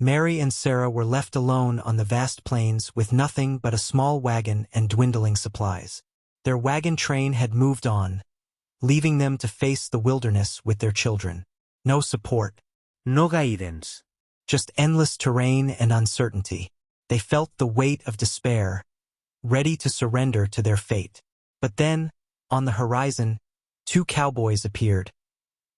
Mary and Sarah were left alone on the vast plains with nothing but a small wagon and dwindling supplies. Their wagon train had moved on, leaving them to face the wilderness with their children. No support. No guidance. Just endless terrain and uncertainty. They felt the weight of despair, ready to surrender to their fate. But then, on the horizon, two cowboys appeared.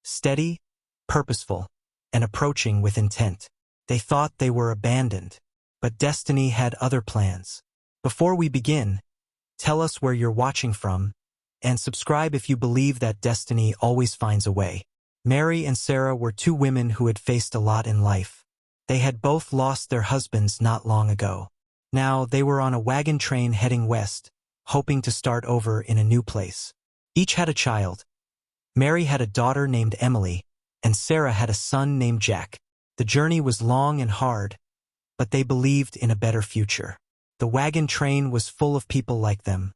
Steady, purposeful, and approaching with intent. They thought they were abandoned, but destiny had other plans. Before we begin, tell us where you're watching from, and subscribe if you believe that destiny always finds a way. Mary and Sarah were two women who had faced a lot in life. They had both lost their husbands not long ago. Now they were on a wagon train heading west, hoping to start over in a new place. Each had a child. Mary had a daughter named Emily, and Sarah had a son named Jack. The journey was long and hard, but they believed in a better future. The wagon train was full of people like them,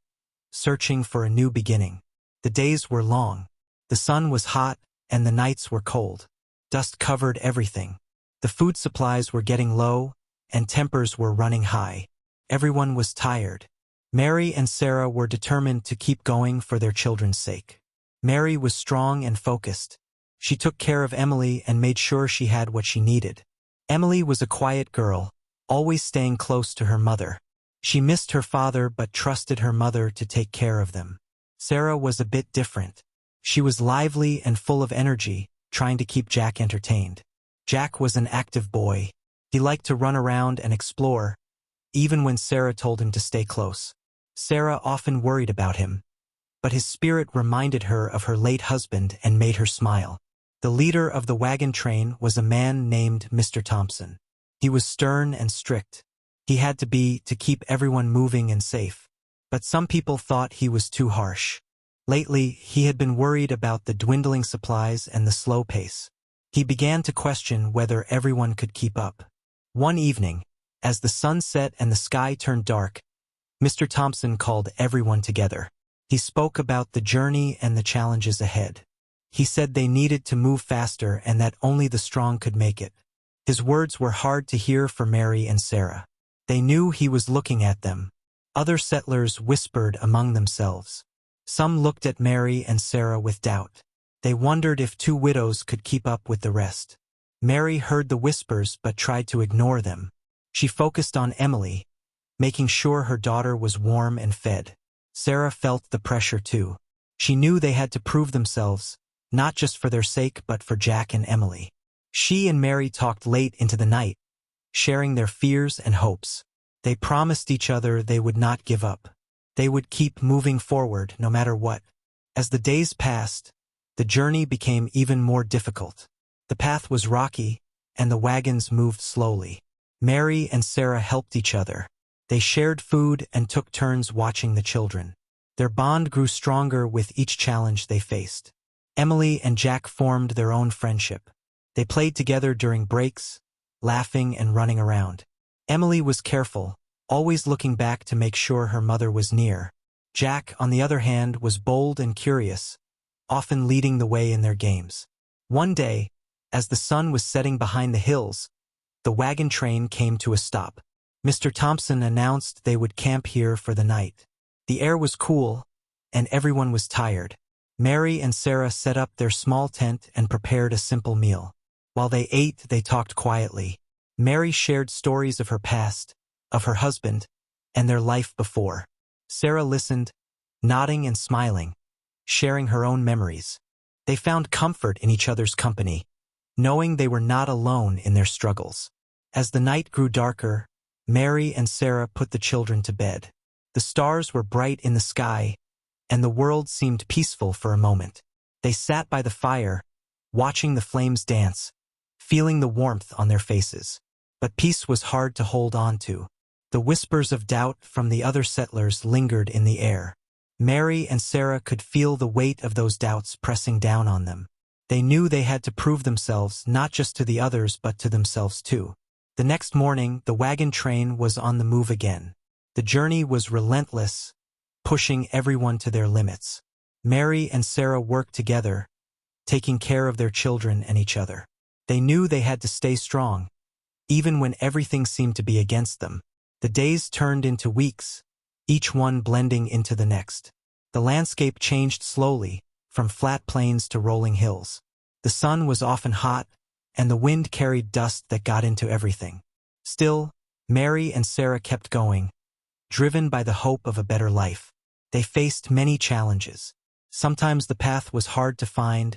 searching for a new beginning. The days were long. The sun was hot, and the nights were cold. Dust covered everything. The food supplies were getting low, and tempers were running high. Everyone was tired. Mary and Sarah were determined to keep going for their children's sake. Mary was strong and focused. She took care of Emily and made sure she had what she needed. Emily was a quiet girl, always staying close to her mother. She missed her father but trusted her mother to take care of them. Sarah was a bit different. She was lively and full of energy, trying to keep Jack entertained. Jack was an active boy. He liked to run around and explore, even when Sarah told him to stay close. Sarah often worried about him, but his spirit reminded her of her late husband and made her smile. The leader of the wagon train was a man named Mr. Thompson. He was stern and strict. He had to be to keep everyone moving and safe. But some people thought he was too harsh. Lately, he had been worried about the dwindling supplies and the slow pace. He began to question whether everyone could keep up. One evening, as the sun set and the sky turned dark, Mr. Thompson called everyone together. He spoke about the journey and the challenges ahead. He said they needed to move faster and that only the strong could make it. His words were hard to hear for Mary and Sarah. They knew he was looking at them. Other settlers whispered among themselves. Some looked at Mary and Sarah with doubt. They wondered if two widows could keep up with the rest. Mary heard the whispers but tried to ignore them. She focused on Emily, making sure her daughter was warm and fed. Sarah felt the pressure too. She knew they had to prove themselves, not just for their sake but for Jack and Emily. She and Mary talked late into the night, sharing their fears and hopes. They promised each other they would not give up. They would keep moving forward no matter what. As the days passed, the journey became even more difficult. The path was rocky, and the wagons moved slowly. Mary and Sarah helped each other. They shared food and took turns watching the children. Their bond grew stronger with each challenge they faced. Emily and Jack formed their own friendship. They played together during breaks, laughing and running around. Emily was careful, always looking back to make sure her mother was near. Jack, on the other hand, was bold and curious, often leading the way in their games. One day, as the sun was setting behind the hills, the wagon train came to a stop. Mr. Thompson announced they would camp here for the night. The air was cool, and everyone was tired. Mary and Sarah set up their small tent and prepared a simple meal. While they ate, they talked quietly. Mary shared stories of her past, of her husband, and their life before. Sarah listened, nodding and smiling, sharing her own memories. They found comfort in each other's company, knowing they were not alone in their struggles. As the night grew darker, Mary and Sarah put the children to bed. The stars were bright in the sky, and the world seemed peaceful for a moment. They sat by the fire, watching the flames dance, feeling the warmth on their faces. But peace was hard to hold on to. The whispers of doubt from the other settlers lingered in the air. Mary and Sarah could feel the weight of those doubts pressing down on them. They knew they had to prove themselves not just to the others but to themselves too. The next morning, the wagon train was on the move again. The journey was relentless, pushing everyone to their limits. Mary and Sarah worked together, taking care of their children and each other. They knew they had to stay strong, even when everything seemed to be against them. The days turned into weeks, each one blending into the next. The landscape changed slowly, from flat plains to rolling hills. The sun was often hot, and the wind carried dust that got into everything. Still, Mary and Sarah kept going, driven by the hope of a better life. They faced many challenges. Sometimes the path was hard to find,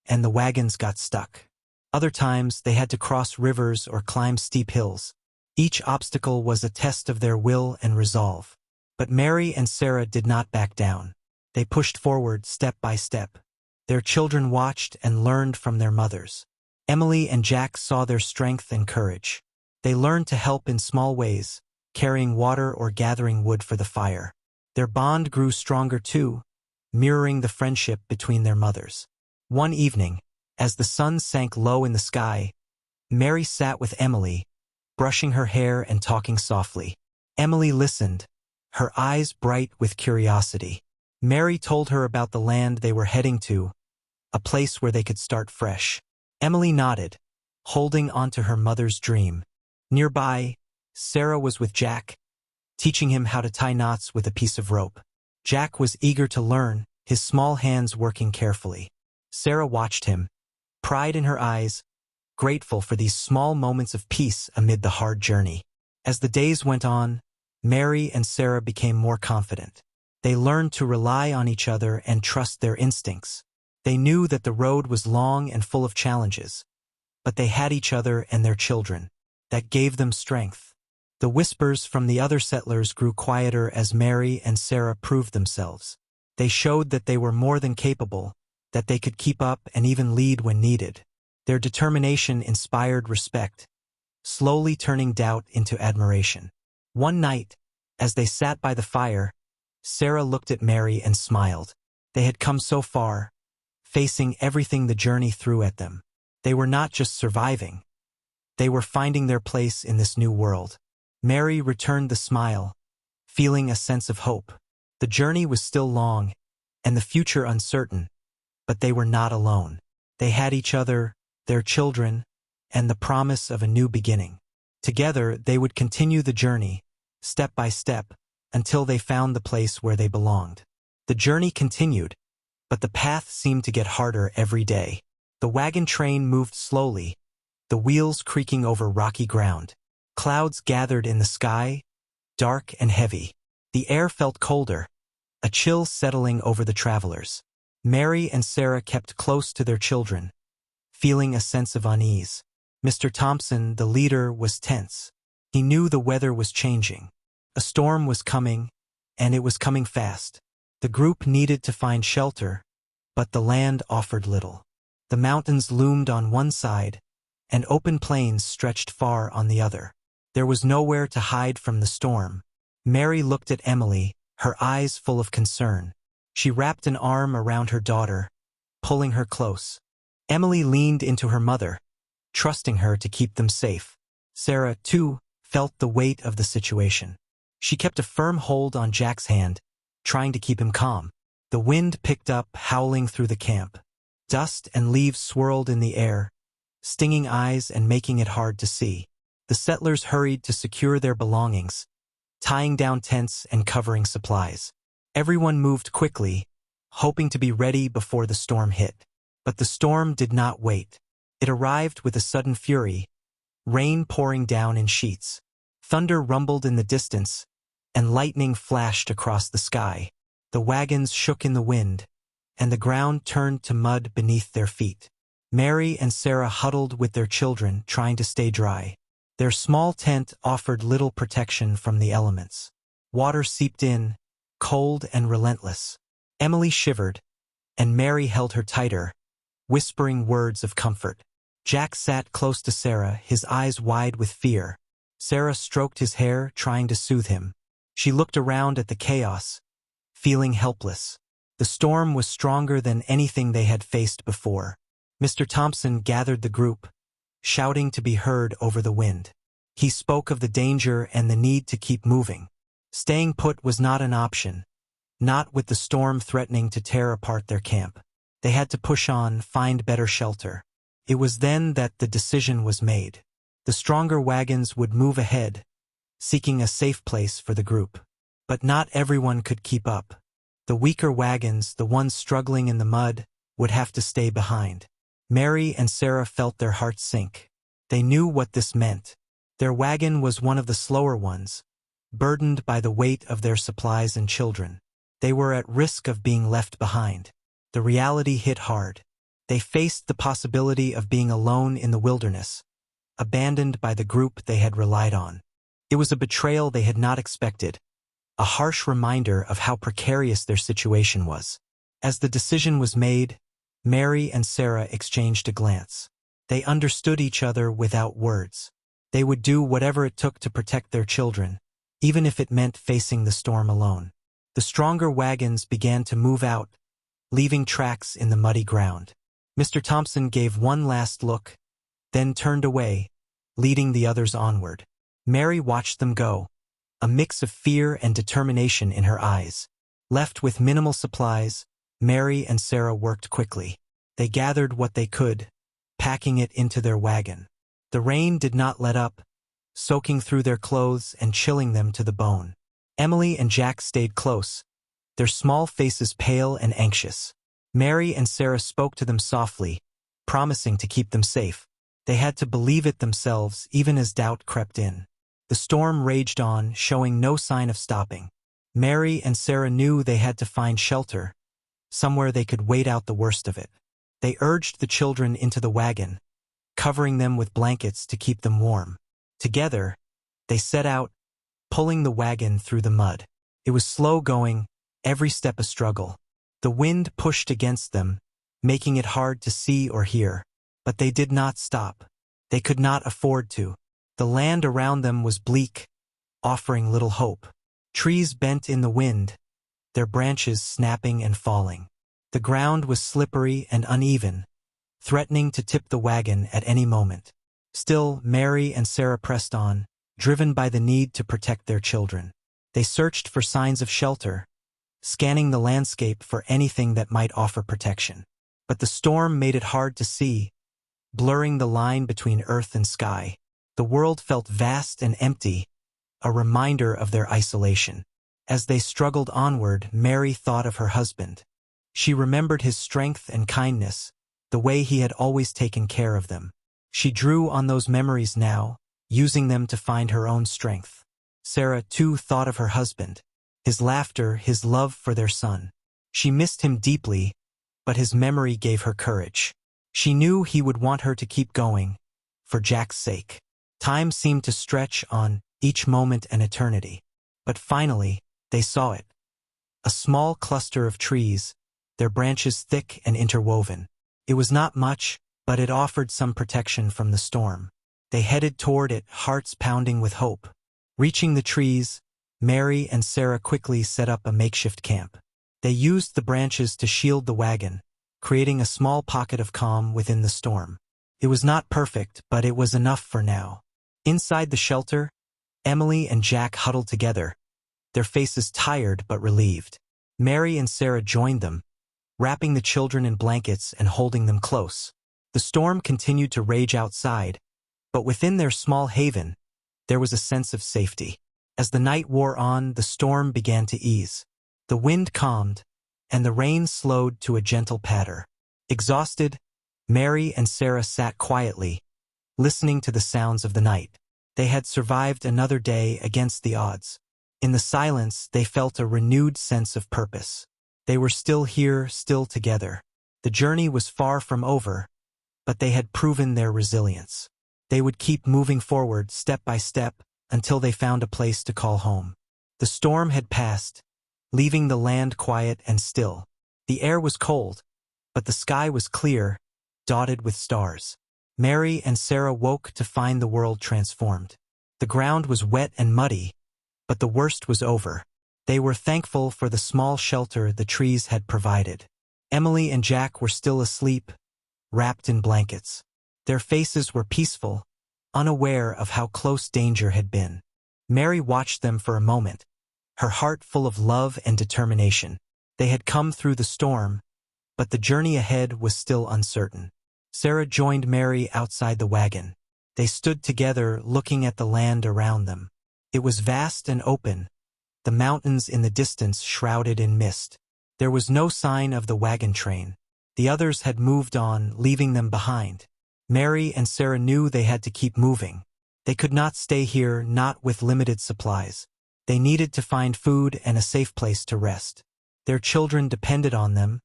and the wagons got stuck. Other times they had to cross rivers or climb steep hills. Each obstacle was a test of their will and resolve. But Mary and Sarah did not back down. They pushed forward step by step. Their children watched and learned from their mothers. Emily and Jack saw their strength and courage. They learned to help in small ways, carrying water or gathering wood for the fire. Their bond grew stronger too, mirroring the friendship between their mothers. One evening, as the sun sank low in the sky, Mary sat with Emily, brushing her hair and talking softly. Emily listened, her eyes bright with curiosity. Mary told her about the land they were heading to, a place where they could start fresh. Emily nodded, holding onto her mother's dream. Nearby, Sarah was with Jack, teaching him how to tie knots with a piece of rope. Jack was eager to learn, his small hands working carefully. Sarah watched him, pride in her eyes, grateful for these small moments of peace amid the hard journey. As the days went on, Mary and Sarah became more confident. They learned to rely on each other and trust their instincts. They knew that the road was long and full of challenges, but they had each other and their children. That gave them strength. The whispers from the other settlers grew quieter as Mary and Sarah proved themselves. They showed that they were more than capable, that they could keep up and even lead when needed. Their determination inspired respect, slowly turning doubt into admiration. One night, as they sat by the fire, Sarah looked at Mary and smiled. They had come so far, facing everything the journey threw at them. They were not just surviving. They were finding their place in this new world. Mary returned the smile, feeling a sense of hope. The journey was still long, and the future uncertain, but they were not alone. They had each other, their children, and the promise of a new beginning. Together, they would continue the journey, step by step, until they found the place where they belonged. The journey continued, but the path seemed to get harder every day. The wagon train moved slowly, the wheels creaking over rocky ground. Clouds gathered in the sky, dark and heavy. The air felt colder, a chill settling over the travelers. Mary and Sarah kept close to their children, feeling a sense of unease. Mr. Thompson, the leader, was tense. He knew the weather was changing. A storm was coming, and it was coming fast. The group needed to find shelter, but the land offered little. The mountains loomed on one side, and open plains stretched far on the other. There was nowhere to hide from the storm. Mary looked at Emily, her eyes full of concern. She wrapped an arm around her daughter, pulling her close. Emily leaned into her mother, trusting her to keep them safe. Sarah, too, felt the weight of the situation. She kept a firm hold on Jack's hand, trying to keep him calm. The wind picked up, howling through the camp. Dust and leaves swirled in the air, stinging eyes and making it hard to see. The settlers hurried to secure their belongings, tying down tents and covering supplies. Everyone moved quickly, hoping to be ready before the storm hit. But the storm did not wait. It arrived with a sudden fury, rain pouring down in sheets. Thunder rumbled in the distance, and lightning flashed across the sky. The wagons shook in the wind, and the ground turned to mud beneath their feet. Mary and Sarah huddled with their children, trying to stay dry. Their small tent offered little protection from the elements. Water seeped in, cold and relentless. Emily shivered, and Mary held her tighter, whispering words of comfort. Jack sat close to Sarah, his eyes wide with fear. Sarah stroked his hair, trying to soothe him. She looked around at the chaos, feeling helpless. The storm was stronger than anything they had faced before. Mr. Thompson gathered the group, shouting to be heard over the wind. He spoke of the danger and the need to keep moving. Staying put was not an option, not with the storm threatening to tear apart their camp. They had to push on, find better shelter. It was then that the decision was made. The stronger wagons would move ahead, seeking a safe place for the group. But not everyone could keep up. The weaker wagons, the ones struggling in the mud, would have to stay behind. Mary and Sarah felt their hearts sink. They knew what this meant. Their wagon was one of the slower ones, burdened by the weight of their supplies and children. They were at risk of being left behind. The reality hit hard. They faced the possibility of being alone in the wilderness, abandoned by the group they had relied on. It was a betrayal they had not expected, a harsh reminder of how precarious their situation was. As the decision was made, Mary and Sarah exchanged a glance. They understood each other without words. They would do whatever it took to protect their children, even if it meant facing the storm alone. The stronger wagons began to move out, leaving tracks in the muddy ground. Mr. Thompson gave one last look, then turned away, leading the others onward. Mary watched them go, a mix of fear and determination in her eyes. Left with minimal supplies, Mary and Sarah worked quickly. They gathered what they could, packing it into their wagon. The rain did not let up, soaking through their clothes and chilling them to the bone. Emily and Jack stayed close, their small faces pale and anxious. Mary and Sarah spoke to them softly, promising to keep them safe. They had to believe it themselves even as doubt crept in. The storm raged on, showing no sign of stopping. Mary and Sarah knew they had to find shelter, somewhere they could wait out the worst of it. They urged the children into the wagon, covering them with blankets to keep them warm. Together, they set out, pulling the wagon through the mud. It was slow going, every step a struggle. The wind pushed against them, making it hard to see or hear. But they did not stop. They could not afford to. The land around them was bleak, offering little hope. Trees bent in the wind, their branches snapping and falling. The ground was slippery and uneven, threatening to tip the wagon at any moment. Still, Mary and Sarah pressed on, driven by the need to protect their children. They searched for signs of shelter, scanning the landscape for anything that might offer protection. But the storm made it hard to see, blurring the line between earth and sky. The world felt vast and empty, a reminder of their isolation. As they struggled onward, Mary thought of her husband. She remembered his strength and kindness, the way he had always taken care of them. She drew on those memories now, using them to find her own strength. Sarah, too, thought of her husband, his laughter, his love for their son. She missed him deeply, but his memory gave her courage. She knew he would want her to keep going, for Jack's sake. Time seemed to stretch on, each moment an eternity. But finally, they saw it. A small cluster of trees, their branches thick and interwoven. It was not much, but it offered some protection from the storm. They headed toward it, hearts pounding with hope. Reaching the trees, Mary and Sarah quickly set up a makeshift camp. They used the branches to shield the wagon, creating a small pocket of calm within the storm. It was not perfect, but it was enough for now. Inside the shelter, Emily and Jack huddled together, their faces tired but relieved. Mary and Sarah joined them, wrapping the children in blankets and holding them close. The storm continued to rage outside, but within their small haven, there was a sense of safety. As the night wore on, the storm began to ease. The wind calmed, and the rain slowed to a gentle patter. Exhausted, Mary and Sarah sat quietly, listening to the sounds of the night. They had survived another day against the odds. In the silence, they felt a renewed sense of purpose. They were still here, still together. The journey was far from over, but they had proven their resilience. They would keep moving forward step by step until they found a place to call home. The storm had passed, leaving the land quiet and still. The air was cold, but the sky was clear, dotted with stars. Mary and Sarah woke to find the world transformed. The ground was wet and muddy, but the worst was over. They were thankful for the small shelter the trees had provided. Emily and Jack were still asleep, wrapped in blankets. Their faces were peaceful, unaware of how close danger had been. Mary watched them for a moment, her heart full of love and determination. They had come through the storm, but the journey ahead was still uncertain. Sarah joined Mary outside the wagon. They stood together, looking at the land around them. It was vast and open, the mountains in the distance shrouded in mist. There was no sign of the wagon train. The others had moved on, leaving them behind. Mary and Sarah knew they had to keep moving. They could not stay here, not with limited supplies. They needed to find food and a safe place to rest. Their children depended on them,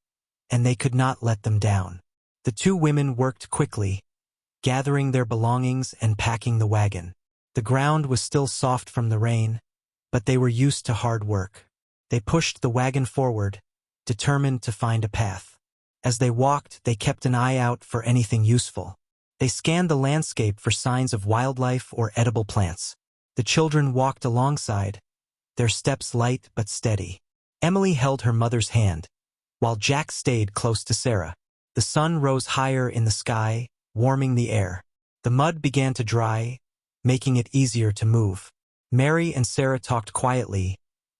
and they could not let them down. The two women worked quickly, gathering their belongings and packing the wagon. The ground was still soft from the rain, but they were used to hard work. They pushed the wagon forward, determined to find a path. As they walked, they kept an eye out for anything useful. They scanned the landscape for signs of wildlife or edible plants. The children walked alongside, their steps light but steady. Emily held her mother's hand, while Jack stayed close to Sarah. The sun rose higher in the sky, warming the air. The mud began to dry, making it easier to move. Mary and Sarah talked quietly,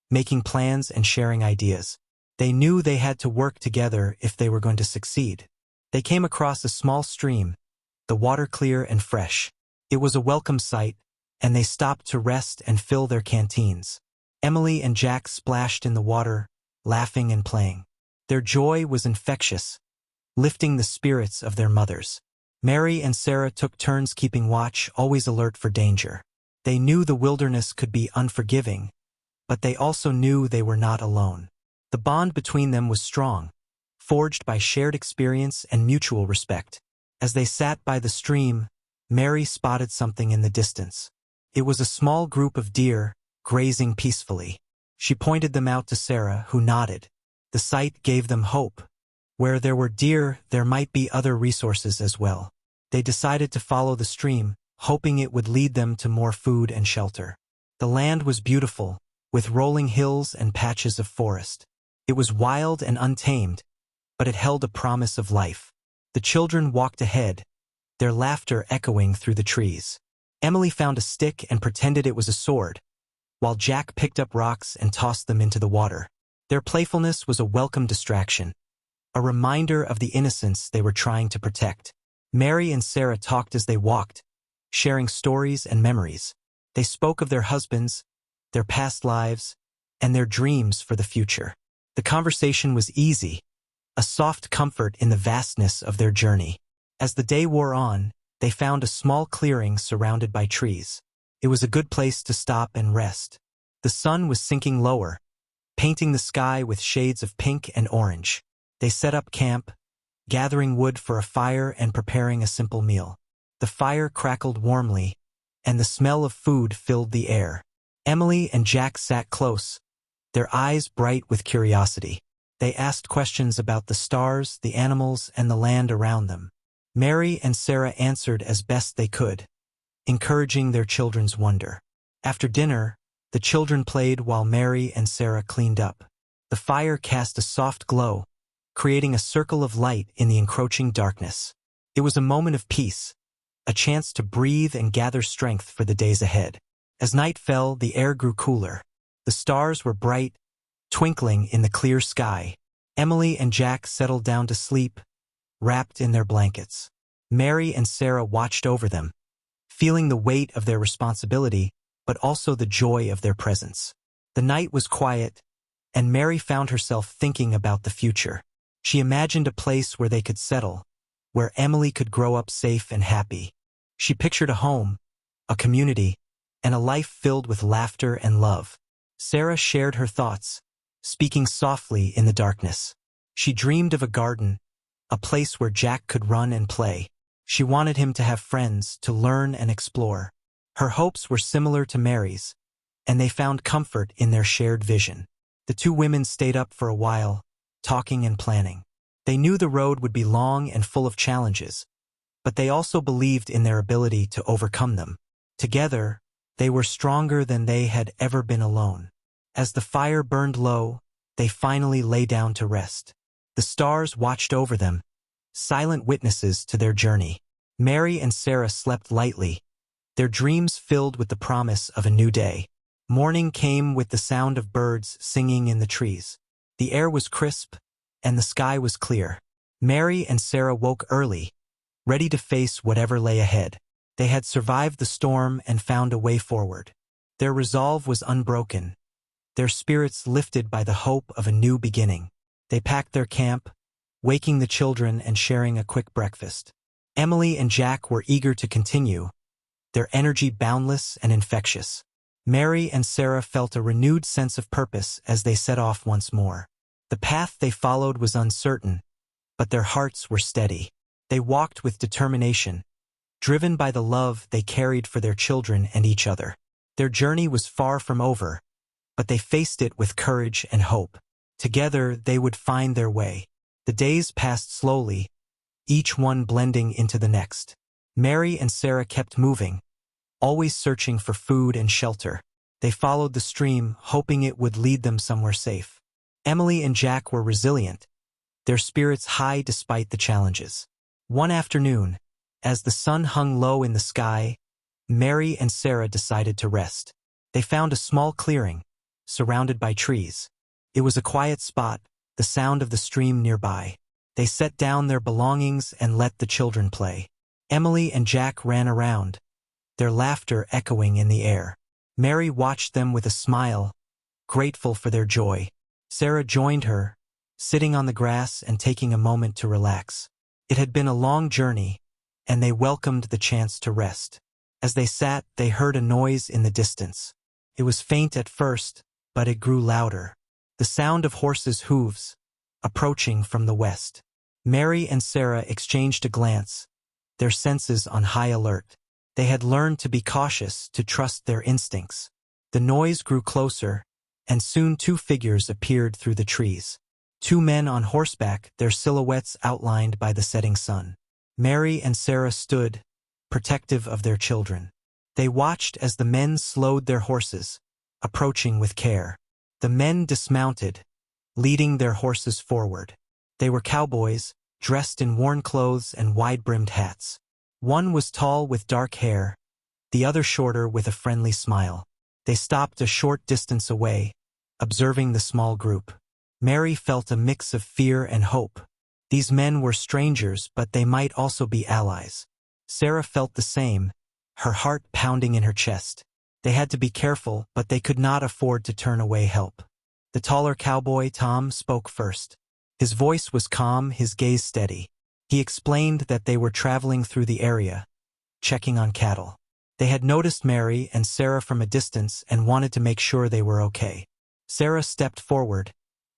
making plans and sharing ideas. They knew they had to work together if they were going to succeed. They came across a small stream, the water clear and fresh. It was a welcome sight, and they stopped to rest and fill their canteens. Emily and Jack splashed in the water, laughing and playing. Their joy was infectious, lifting the spirits of their mothers. Mary and Sarah took turns keeping watch, always alert for danger. They knew the wilderness could be unforgiving, but they also knew they were not alone. The bond between them was strong, forged by shared experience and mutual respect. As they sat by the stream, Mary spotted something in the distance. It was a small group of deer, grazing peacefully. She pointed them out to Sarah, who nodded. The sight gave them hope. Where there were deer, there might be other resources as well. They decided to follow the stream, hoping it would lead them to more food and shelter. The land was beautiful, with rolling hills and patches of forest. It was wild and untamed, but it held a promise of life. The children walked ahead, their laughter echoing through the trees. Emily found a stick and pretended it was a sword, while Jack picked up rocks and tossed them into the water. Their playfulness was a welcome distraction, a reminder of the innocence they were trying to protect. Mary and Sarah talked as they walked, sharing stories and memories. They spoke of their husbands, their past lives, and their dreams for the future. The conversation was easy, a soft comfort in the vastness of their journey. As the day wore on, they found a small clearing surrounded by trees. It was a good place to stop and rest. The sun was sinking lower, painting the sky with shades of pink and orange. They set up camp, gathering wood for a fire and preparing a simple meal. The fire crackled warmly, and the smell of food filled the air. Emily and Jack sat close, their eyes bright with curiosity. They asked questions about the stars, the animals, and the land around them. Mary and Sarah answered as best they could, encouraging their children's wonder. After dinner, the children played while Mary and Sarah cleaned up. The fire cast a soft glow, creating a circle of light in the encroaching darkness. It was a moment of peace, a chance to breathe and gather strength for the days ahead. As night fell, the air grew cooler. The stars were bright, twinkling in the clear sky. Emily and Jack settled down to sleep, wrapped in their blankets. Mary and Sarah watched over them, feeling the weight of their responsibility, but also the joy of their presence. The night was quiet, and Mary found herself thinking about the future. She imagined a place where they could settle, where Emily could grow up safe and happy. She pictured a home, a community, and a life filled with laughter and love. Sarah shared her thoughts, speaking softly in the darkness. She dreamed of a garden, a place where Jack could run and play. She wanted him to have friends, to learn and explore. Her hopes were similar to Mary's, and they found comfort in their shared vision. The two women stayed up for a while, talking and planning. They knew the road would be long and full of challenges, but they also believed in their ability to overcome them. Together, they were stronger than they had ever been alone. As the fire burned low, they finally lay down to rest. The stars watched over them, silent witnesses to their journey. Mary and Sarah slept lightly, their dreams filled with the promise of a new day. Morning came with the sound of birds singing in the trees. The air was crisp, and the sky was clear. Mary and Sarah woke early, ready to face whatever lay ahead. They had survived the storm and found a way forward. Their resolve was unbroken, their spirits lifted by the hope of a new beginning. They packed their camp, waking the children and sharing a quick breakfast. Emily and Jack were eager to continue, their energy boundless and infectious. Mary and Sarah felt a renewed sense of purpose as they set off once more. The path they followed was uncertain, but their hearts were steady. They walked with determination, driven by the love they carried for their children and each other. Their journey was far from over, but they faced it with courage and hope. Together, they would find their way. The days passed slowly, each one blending into the next. Mary and Sarah kept moving, always searching for food and shelter. They followed the stream, hoping it would lead them somewhere safe. Emily and Jack were resilient, their spirits high despite the challenges. One afternoon, as the sun hung low in the sky, Mary and Sarah decided to rest. They found a small clearing, surrounded by trees. It was a quiet spot, the sound of the stream nearby. They set down their belongings and let the children play. Emily and Jack ran around, their laughter echoing in the air. Mary watched them with a smile, grateful for their joy. Sarah joined her, sitting on the grass and taking a moment to relax. It had been a long journey, and they welcomed the chance to rest. As they sat, they heard a noise in the distance. It was faint at first, but it grew louder. The sound of horses' hooves, approaching from the west. Mary and Sarah exchanged a glance, their senses on high alert. They had learned to be cautious, to trust their instincts. The noise grew closer, and soon two figures appeared through the trees. Two men on horseback, their silhouettes outlined by the setting sun. Mary and Sarah stood, protective of their children. They watched as the men slowed their horses, approaching with care. The men dismounted, leading their horses forward. They were cowboys, dressed in worn clothes and wide-brimmed hats. One was tall with dark hair, the other shorter with a friendly smile. They stopped a short distance away, observing the small group. Mary felt a mix of fear and hope. These men were strangers, but they might also be allies. Sarah felt the same, her heart pounding in her chest. They had to be careful, but they could not afford to turn away help. The taller cowboy, Tom, spoke first. His voice was calm, his gaze steady. He explained that they were traveling through the area, checking on cattle. They had noticed Mary and Sarah from a distance and wanted to make sure they were okay. Sarah stepped forward,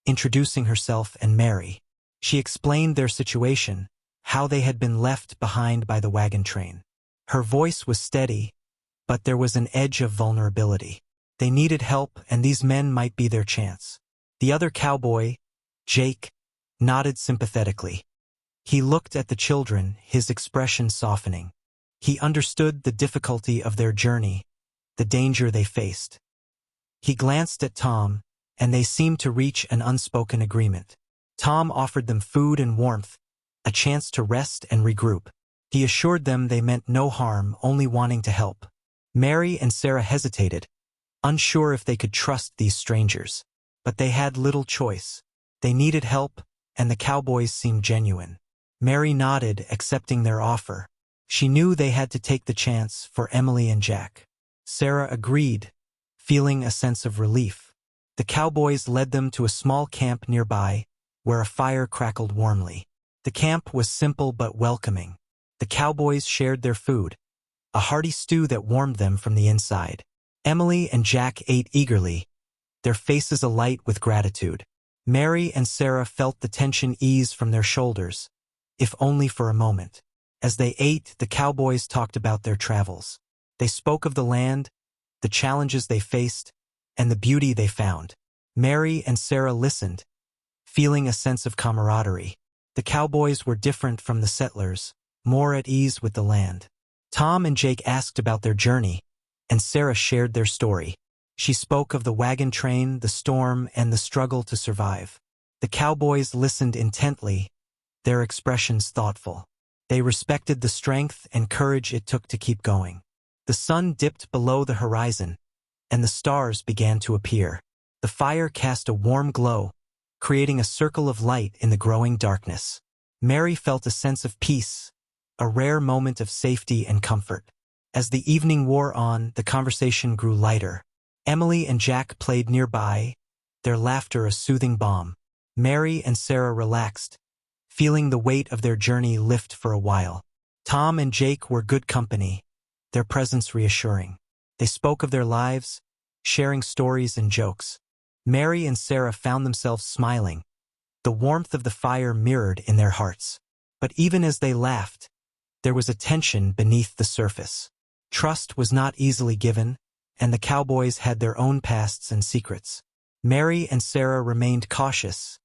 introducing herself and Mary. She explained their situation, how they had been left behind by the wagon train. Her voice was steady, but there was an edge of vulnerability. They needed help, and these men might be their chance. The other cowboy, Jake, nodded sympathetically. He looked at the children, his expression softening. He understood the difficulty of their journey, the danger they faced. He glanced at Tom, and they seemed to reach an unspoken agreement. Tom offered them food and warmth, a chance to rest and regroup. He assured them they meant no harm, only wanting to help. Mary and Sarah hesitated, unsure if they could trust these strangers. But they had little choice. They needed help, and the cowboys seemed genuine. Mary nodded, accepting their offer. She knew they had to take the chance for Emily and Jack. Sarah agreed, feeling a sense of relief. The cowboys led them to a small camp nearby, where a fire crackled warmly. The camp was simple but welcoming. The cowboys shared their food, a hearty stew that warmed them from the inside. Emily and Jack ate eagerly, their faces alight with gratitude. Mary and Sarah felt the tension ease from their shoulders, if only for a moment. As they ate, the cowboys talked about their travels. They spoke of the land, the challenges they faced, and the beauty they found. Mary and Sarah listened, feeling a sense of camaraderie. The cowboys were different from the settlers, more at ease with the land. Tom and Jake asked about their journey, and Sarah shared their story. She spoke of the wagon train, the storm, and the struggle to survive. The cowboys listened intently, their expressions thoughtful. They respected the strength and courage it took to keep going. The sun dipped below the horizon, and the stars began to appear. The fire cast a warm glow, creating a circle of light in the growing darkness. Mary felt a sense of peace, a rare moment of safety and comfort. As the evening wore on, the conversation grew lighter. Emily and Jack played nearby, their laughter a soothing balm. Mary and Sarah relaxed, feeling the weight of their journey lift for a while. Tom and Jake were good company, their presence reassuring. They spoke of their lives, sharing stories and jokes. Mary and Sarah found themselves smiling, the warmth of the fire mirrored in their hearts. But even as they laughed, there was a tension beneath the surface. Trust was not easily given, and the Cowboys had their own pasts and secrets. Mary and Sarah remained cautious,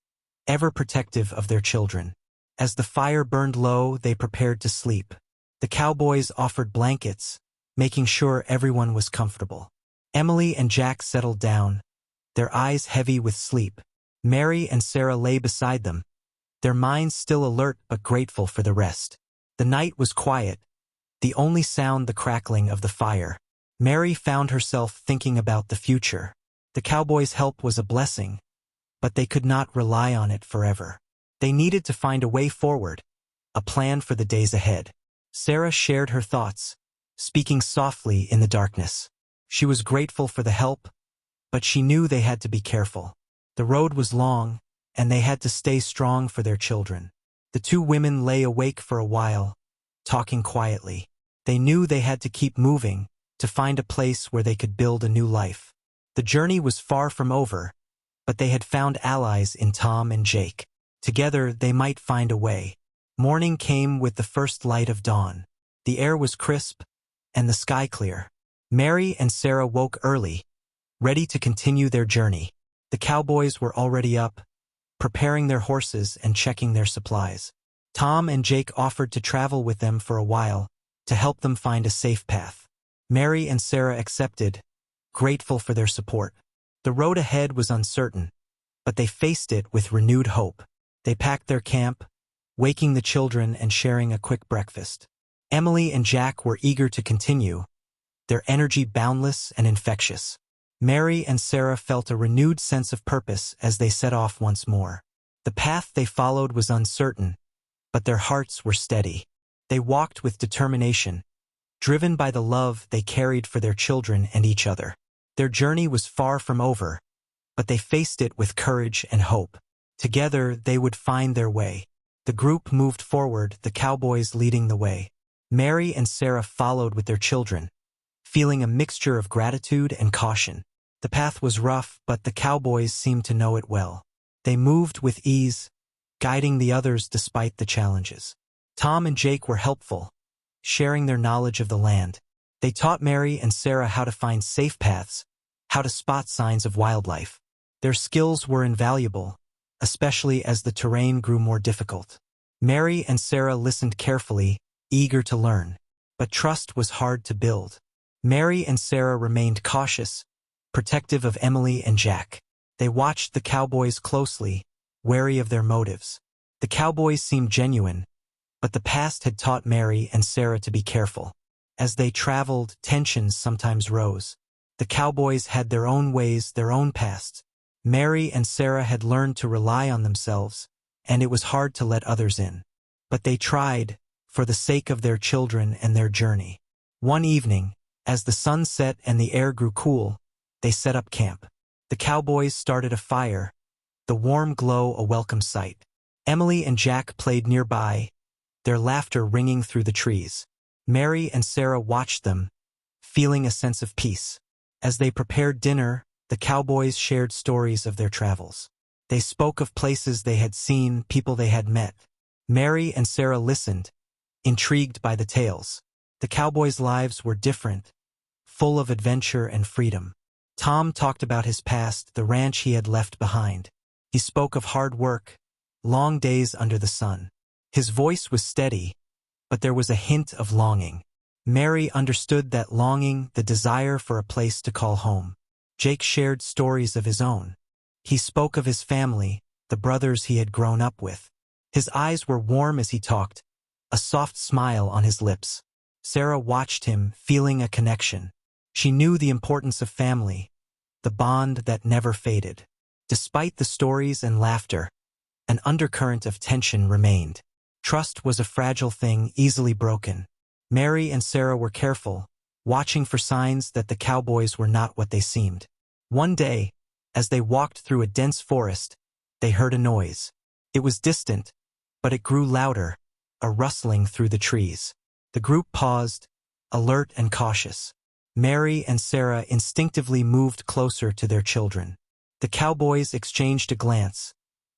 ever protective of their children. As the fire burned low, they prepared to sleep. The Cowboys offered blankets, making sure everyone was comfortable. Emily and Jack settled down, their eyes heavy with sleep. Mary and Sarah lay beside them, their minds still alert but grateful for the rest. The night was quiet, the only sound the crackling of the fire. Mary found herself thinking about the future. The Cowboys' help was a blessing, but they could not rely on it forever. They needed to find a way forward, a plan for the days ahead. Sarah shared her thoughts, speaking softly in the darkness. She was grateful for the help, but she knew they had to be careful. The road was long, and they had to stay strong for their children. The two women lay awake for a while, talking quietly. They knew they had to keep moving, to find a place where they could build a new life. The journey was far from over, but they had found allies in Tom and Jake. Together they might find a way. Morning came with the first light of dawn. The air was crisp, and the sky clear. Mary and Sarah woke early, ready to continue their journey. The Cowboys were already up, preparing their horses and checking their supplies. Tom and Jake offered to travel with them for a while, to help them find a safe path. Mary and Sarah accepted, grateful for their support. The road ahead was uncertain, but they faced it with renewed hope. They packed their camp, waking the children and sharing a quick breakfast. Emily and Jack were eager to continue, their energy boundless and infectious. Mary and Sarah felt a renewed sense of purpose as they set off once more. The path they followed was uncertain, but their hearts were steady. They walked with determination, driven by the love they carried for their children and each other. Their journey was far from over, but they faced it with courage and hope. Together they would find their way. The group moved forward, the Cowboys leading the way. Mary and Sarah followed with their children, feeling a mixture of gratitude and caution. The path was rough, but the Cowboys seemed to know it well. They moved with ease, guiding the others despite the challenges. Tom and Jake were helpful, sharing their knowledge of the land. They taught Mary and Sarah how to find safe paths, how to spot signs of wildlife. Their skills were invaluable, especially as the terrain grew more difficult. Mary and Sarah listened carefully, eager to learn. But trust was hard to build. Mary and Sarah remained cautious, protective of Emily and Jack. They watched the Cowboys closely, wary of their motives. The Cowboys seemed genuine, but the past had taught Mary and Sarah to be careful. As they traveled, tensions sometimes rose. The Cowboys had their own ways, their own pasts. Mary and Sarah had learned to rely on themselves, and it was hard to let others in. But they tried, for the sake of their children and their journey. One evening, as the sun set and the air grew cool, they set up camp. The Cowboys started a fire, the warm glow a welcome sight. Emily and Jack played nearby, their laughter ringing through the trees. Mary and Sarah watched them, feeling a sense of peace. As they prepared dinner, the Cowboys shared stories of their travels. They spoke of places they had seen, people they had met. Mary and Sarah listened, intrigued by the tales. The Cowboys' lives were different, full of adventure and freedom. Tom talked about his past, the ranch he had left behind. He spoke of hard work, long days under the sun. His voice was steady, but there was a hint of longing. Mary understood that longing, the desire for a place to call home. Jake shared stories of his own. He spoke of his family, the brothers he had grown up with. His eyes were warm as he talked, a soft smile on his lips. Sarah watched him, feeling a connection. She knew the importance of family, the bond that never faded. Despite the stories and laughter, an undercurrent of tension remained. Trust was a fragile thing, easily broken. Mary and Sarah were careful, watching for signs that the cowboys were not what they seemed. One day, as they walked through a dense forest, they heard a noise. It was distant, but it grew louder, a rustling through the trees. The group paused, alert and cautious. Mary and Sarah instinctively moved closer to their children. The cowboys exchanged a glance,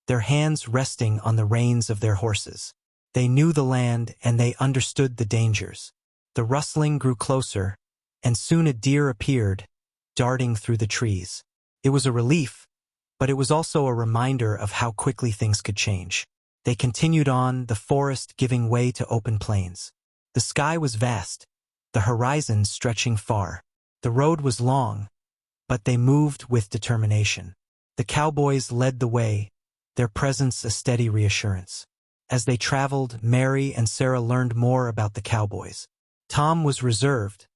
their hands resting on the reins of their horses. They knew the land and they understood the dangers. The rustling grew closer, and soon a deer appeared, darting through the trees. It was a relief, but it was also a reminder of how quickly things could change. They continued on, the forest giving way to open plains. The sky was vast, the horizon stretching far. The road was long, but they moved with determination. The cowboys led the way, their presence a steady reassurance. As they traveled, Mary and Sarah learned more about the cowboys. Tom was reserved,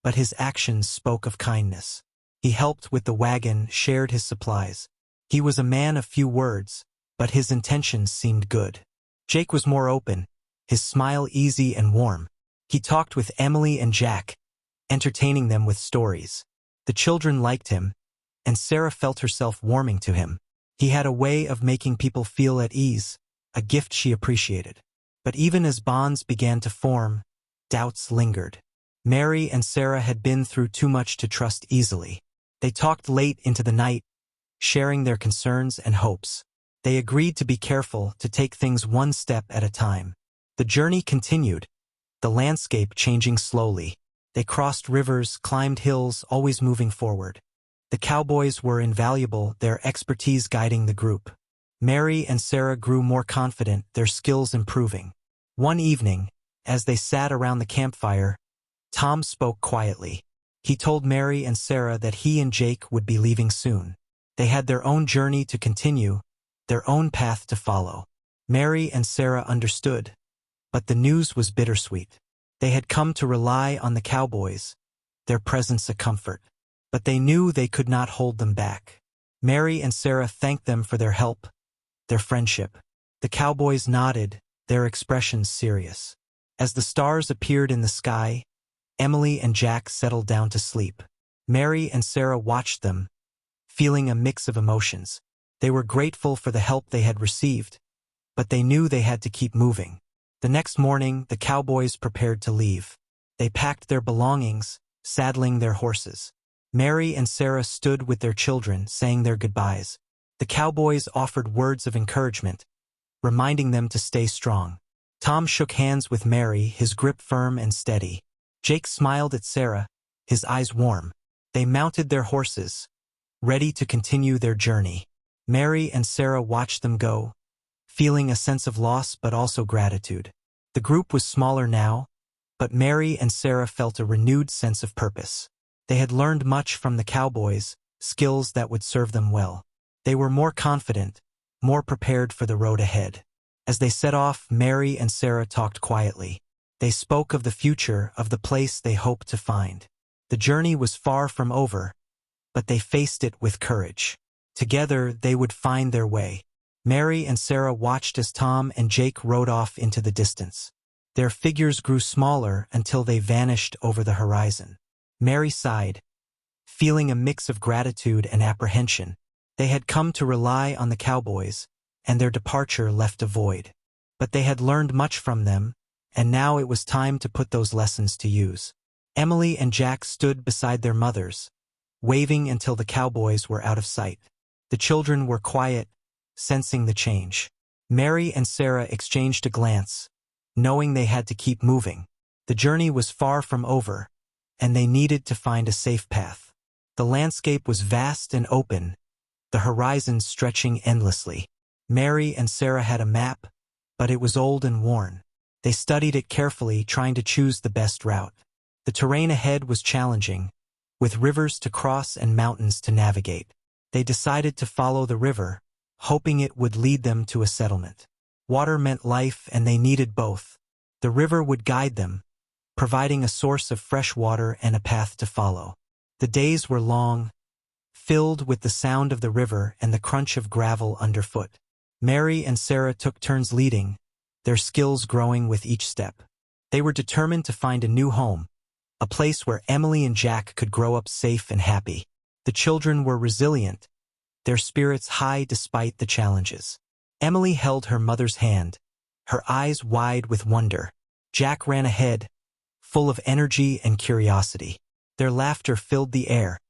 but his actions spoke of kindness. He helped with the wagon, shared his supplies. He was a man of few words, but his intentions seemed good. Jake was more open, his smile easy and warm. He talked with Emily and Jack, entertaining them with stories. The children liked him, and Sarah felt herself warming to him. He had a way of making people feel at ease, a gift she appreciated. But even as bonds began to form, doubts lingered. Mary and Sarah had been through too much to trust easily. They talked late into the night, sharing their concerns and hopes. They agreed to be careful, to take things one step at a time. The journey continued, the landscape changing slowly. They crossed rivers, climbed hills, always moving forward. The cowboys were invaluable, their expertise guiding the group. Mary and Sarah grew more confident, their skills improving. One evening, as they sat around the campfire, Tom spoke quietly. He told Mary and Sarah that he and Jake would be leaving soon. They had their own journey to continue, their own path to follow. Mary and Sarah understood, but the news was bittersweet. They had come to rely on the cowboys, their presence a comfort. But they knew they could not hold them back. Mary and Sarah thanked them for their help, their friendship. The cowboys nodded, their expressions serious. As the stars appeared in the sky, Emily and Jack settled down to sleep. Mary and Sarah watched them, feeling a mix of emotions. They were grateful for the help they had received, but they knew they had to keep moving. The next morning, the cowboys prepared to leave. They packed their belongings, saddling their horses. Mary and Sarah stood with their children, saying their goodbyes. The cowboys offered words of encouragement, reminding them to stay strong. Tom shook hands with Mary, his grip firm and steady. Jake smiled at Sarah, his eyes warm. They mounted their horses, ready to continue their journey. Mary and Sarah watched them go, feeling a sense of loss but also gratitude. The group was smaller now, but Mary and Sarah felt a renewed sense of purpose. They had learned much from the cowboys, skills that would serve them well. They were more confident, more prepared for the road ahead. As they set off, Mary and Sarah talked quietly. They spoke of the future, of the place they hoped to find. The journey was far from over, but they faced it with courage. Together, they would find their way. Mary and Sarah watched as Tom and Jake rode off into the distance. Their figures grew smaller until they vanished over the horizon. Mary sighed, feeling a mix of gratitude and apprehension. They had come to rely on the cowboys, and their departure left a void. But they had learned much from them, and now it was time to put those lessons to use. Emily and Jack stood beside their mothers, waving until the cowboys were out of sight. The children were quiet, sensing the change. Mary and Sarah exchanged a glance, knowing they had to keep moving. The journey was far from over, and they needed to find a safe path. The landscape was vast and open, the horizon stretching endlessly. Mary and Sarah had a map, but it was old and worn. They studied it carefully, trying to choose the best route. The terrain ahead was challenging, with rivers to cross and mountains to navigate. They decided to follow the river, hoping it would lead them to a settlement. Water meant life, and they needed both. The river would guide them, providing a source of fresh water and a path to follow. The days were long, filled with the sound of the river and the crunch of gravel underfoot. Mary and Sarah took turns leading, their skills growing with each step. They were determined to find a new home, a place where Emily and Jack could grow up safe and happy. The children were resilient, their spirits high despite the challenges. Emily held her mother's hand, her eyes wide with wonder. Jack ran ahead, full of energy and curiosity. Their laughter filled the air,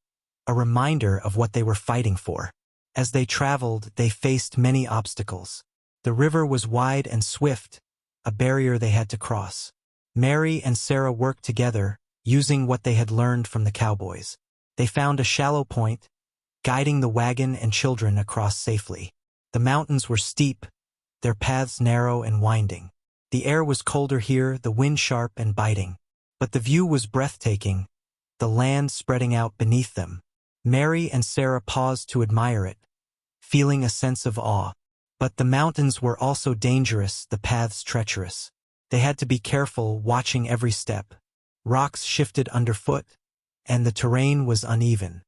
a reminder of what they were fighting for. As they traveled, they faced many obstacles. The river was wide and swift, a barrier they had to cross. Mary and Sarah worked together, using what they had learned from the Cowboys. They found a shallow point, guiding the wagon and children across safely. The mountains were steep, their paths narrow and winding. The air was colder here, the wind sharp and biting. But the view was breathtaking, the land spreading out beneath them. Mary and Sarah paused to admire it, feeling a sense of awe. But the mountains were also dangerous, the paths treacherous. They had to be careful, watching every step. Rocks shifted underfoot, and the terrain was uneven.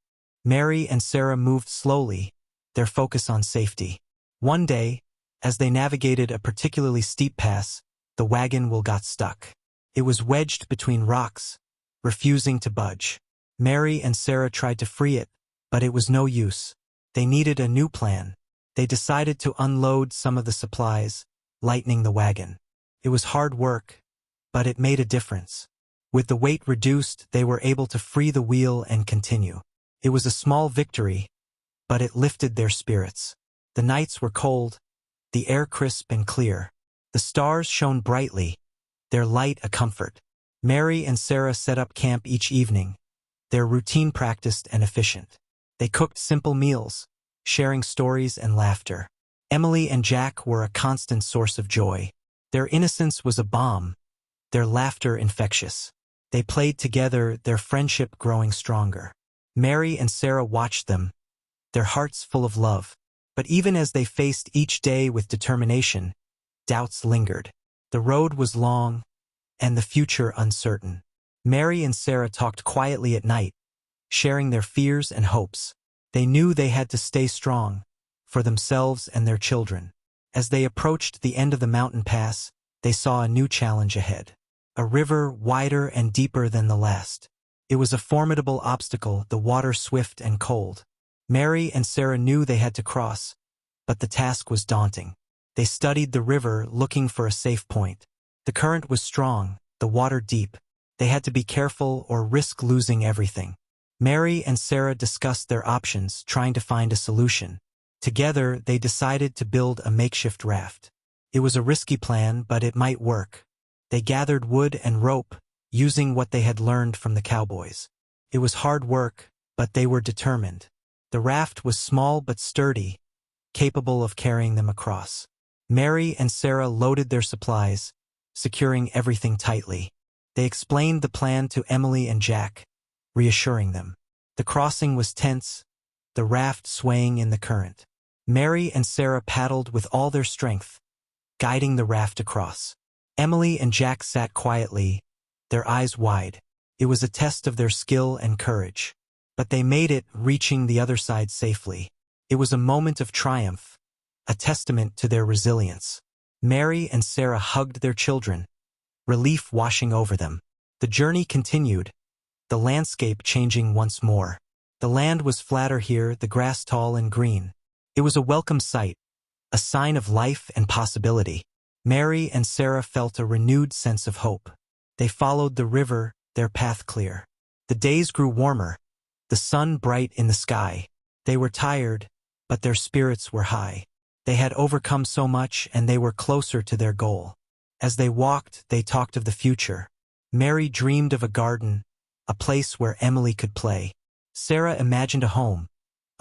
Mary and Sarah moved slowly, their focus on safety. One day, as they navigated a particularly steep pass, the wagon wheel got stuck. It was wedged between rocks, refusing to budge. Mary and Sarah tried to free it, but it was no use. They needed a new plan. They decided to unload some of the supplies, lightening the wagon. It was hard work, but it made a difference. With the weight reduced, they were able to free the wheel and continue. It was a small victory, but it lifted their spirits. The nights were cold, the air crisp and clear. The stars shone brightly, their light a comfort. Mary and Sarah set up camp each evening, their routine practiced and efficient. They cooked simple meals, sharing stories and laughter. Emily and Jack were a constant source of joy. Their innocence was a balm, their laughter infectious. They played together, their friendship growing stronger. Mary and Sarah watched them, their hearts full of love. But even as they faced each day with determination, doubts lingered. The road was long, and the future uncertain. Mary and Sarah talked quietly at night, sharing their fears and hopes. They knew they had to stay strong, for themselves and their children. As they approached the end of the mountain pass, they saw a new challenge ahead. A river wider and deeper than the last. It was a formidable obstacle, the water swift and cold. Mary and Sarah knew they had to cross, but the task was daunting. They studied the river, looking for a safe point. The current was strong, the water deep. They had to be careful or risk losing everything. Mary and Sarah discussed their options, trying to find a solution. Together, they decided to build a makeshift raft. It was a risky plan, but it might work. They gathered wood and rope, using what they had learned from the Cowboys. It was hard work, but they were determined. The raft was small but sturdy, capable of carrying them across. Mary and Sarah loaded their supplies, securing everything tightly. They explained the plan to Emily and Jack, reassuring them. The crossing was tense, the raft swaying in the current. Mary and Sarah paddled with all their strength, guiding the raft across. Emily and Jack sat quietly, their eyes wide. It was a test of their skill and courage. But they made it, reaching the other side safely. It was a moment of triumph, a testament to their resilience. Mary and Sarah hugged their children, relief washing over them. The journey continued, the landscape changing once more. The land was flatter here, the grass tall and green. It was a welcome sight, a sign of life and possibility. Mary and Sarah felt a renewed sense of hope. They followed the river, their path clear. The days grew warmer, the sun bright in the sky. They were tired, but their spirits were high. They had overcome so much, and they were closer to their goal. As they walked, they talked of the future. Mary dreamed of a garden, a place where Emily could play. Sarah imagined a home,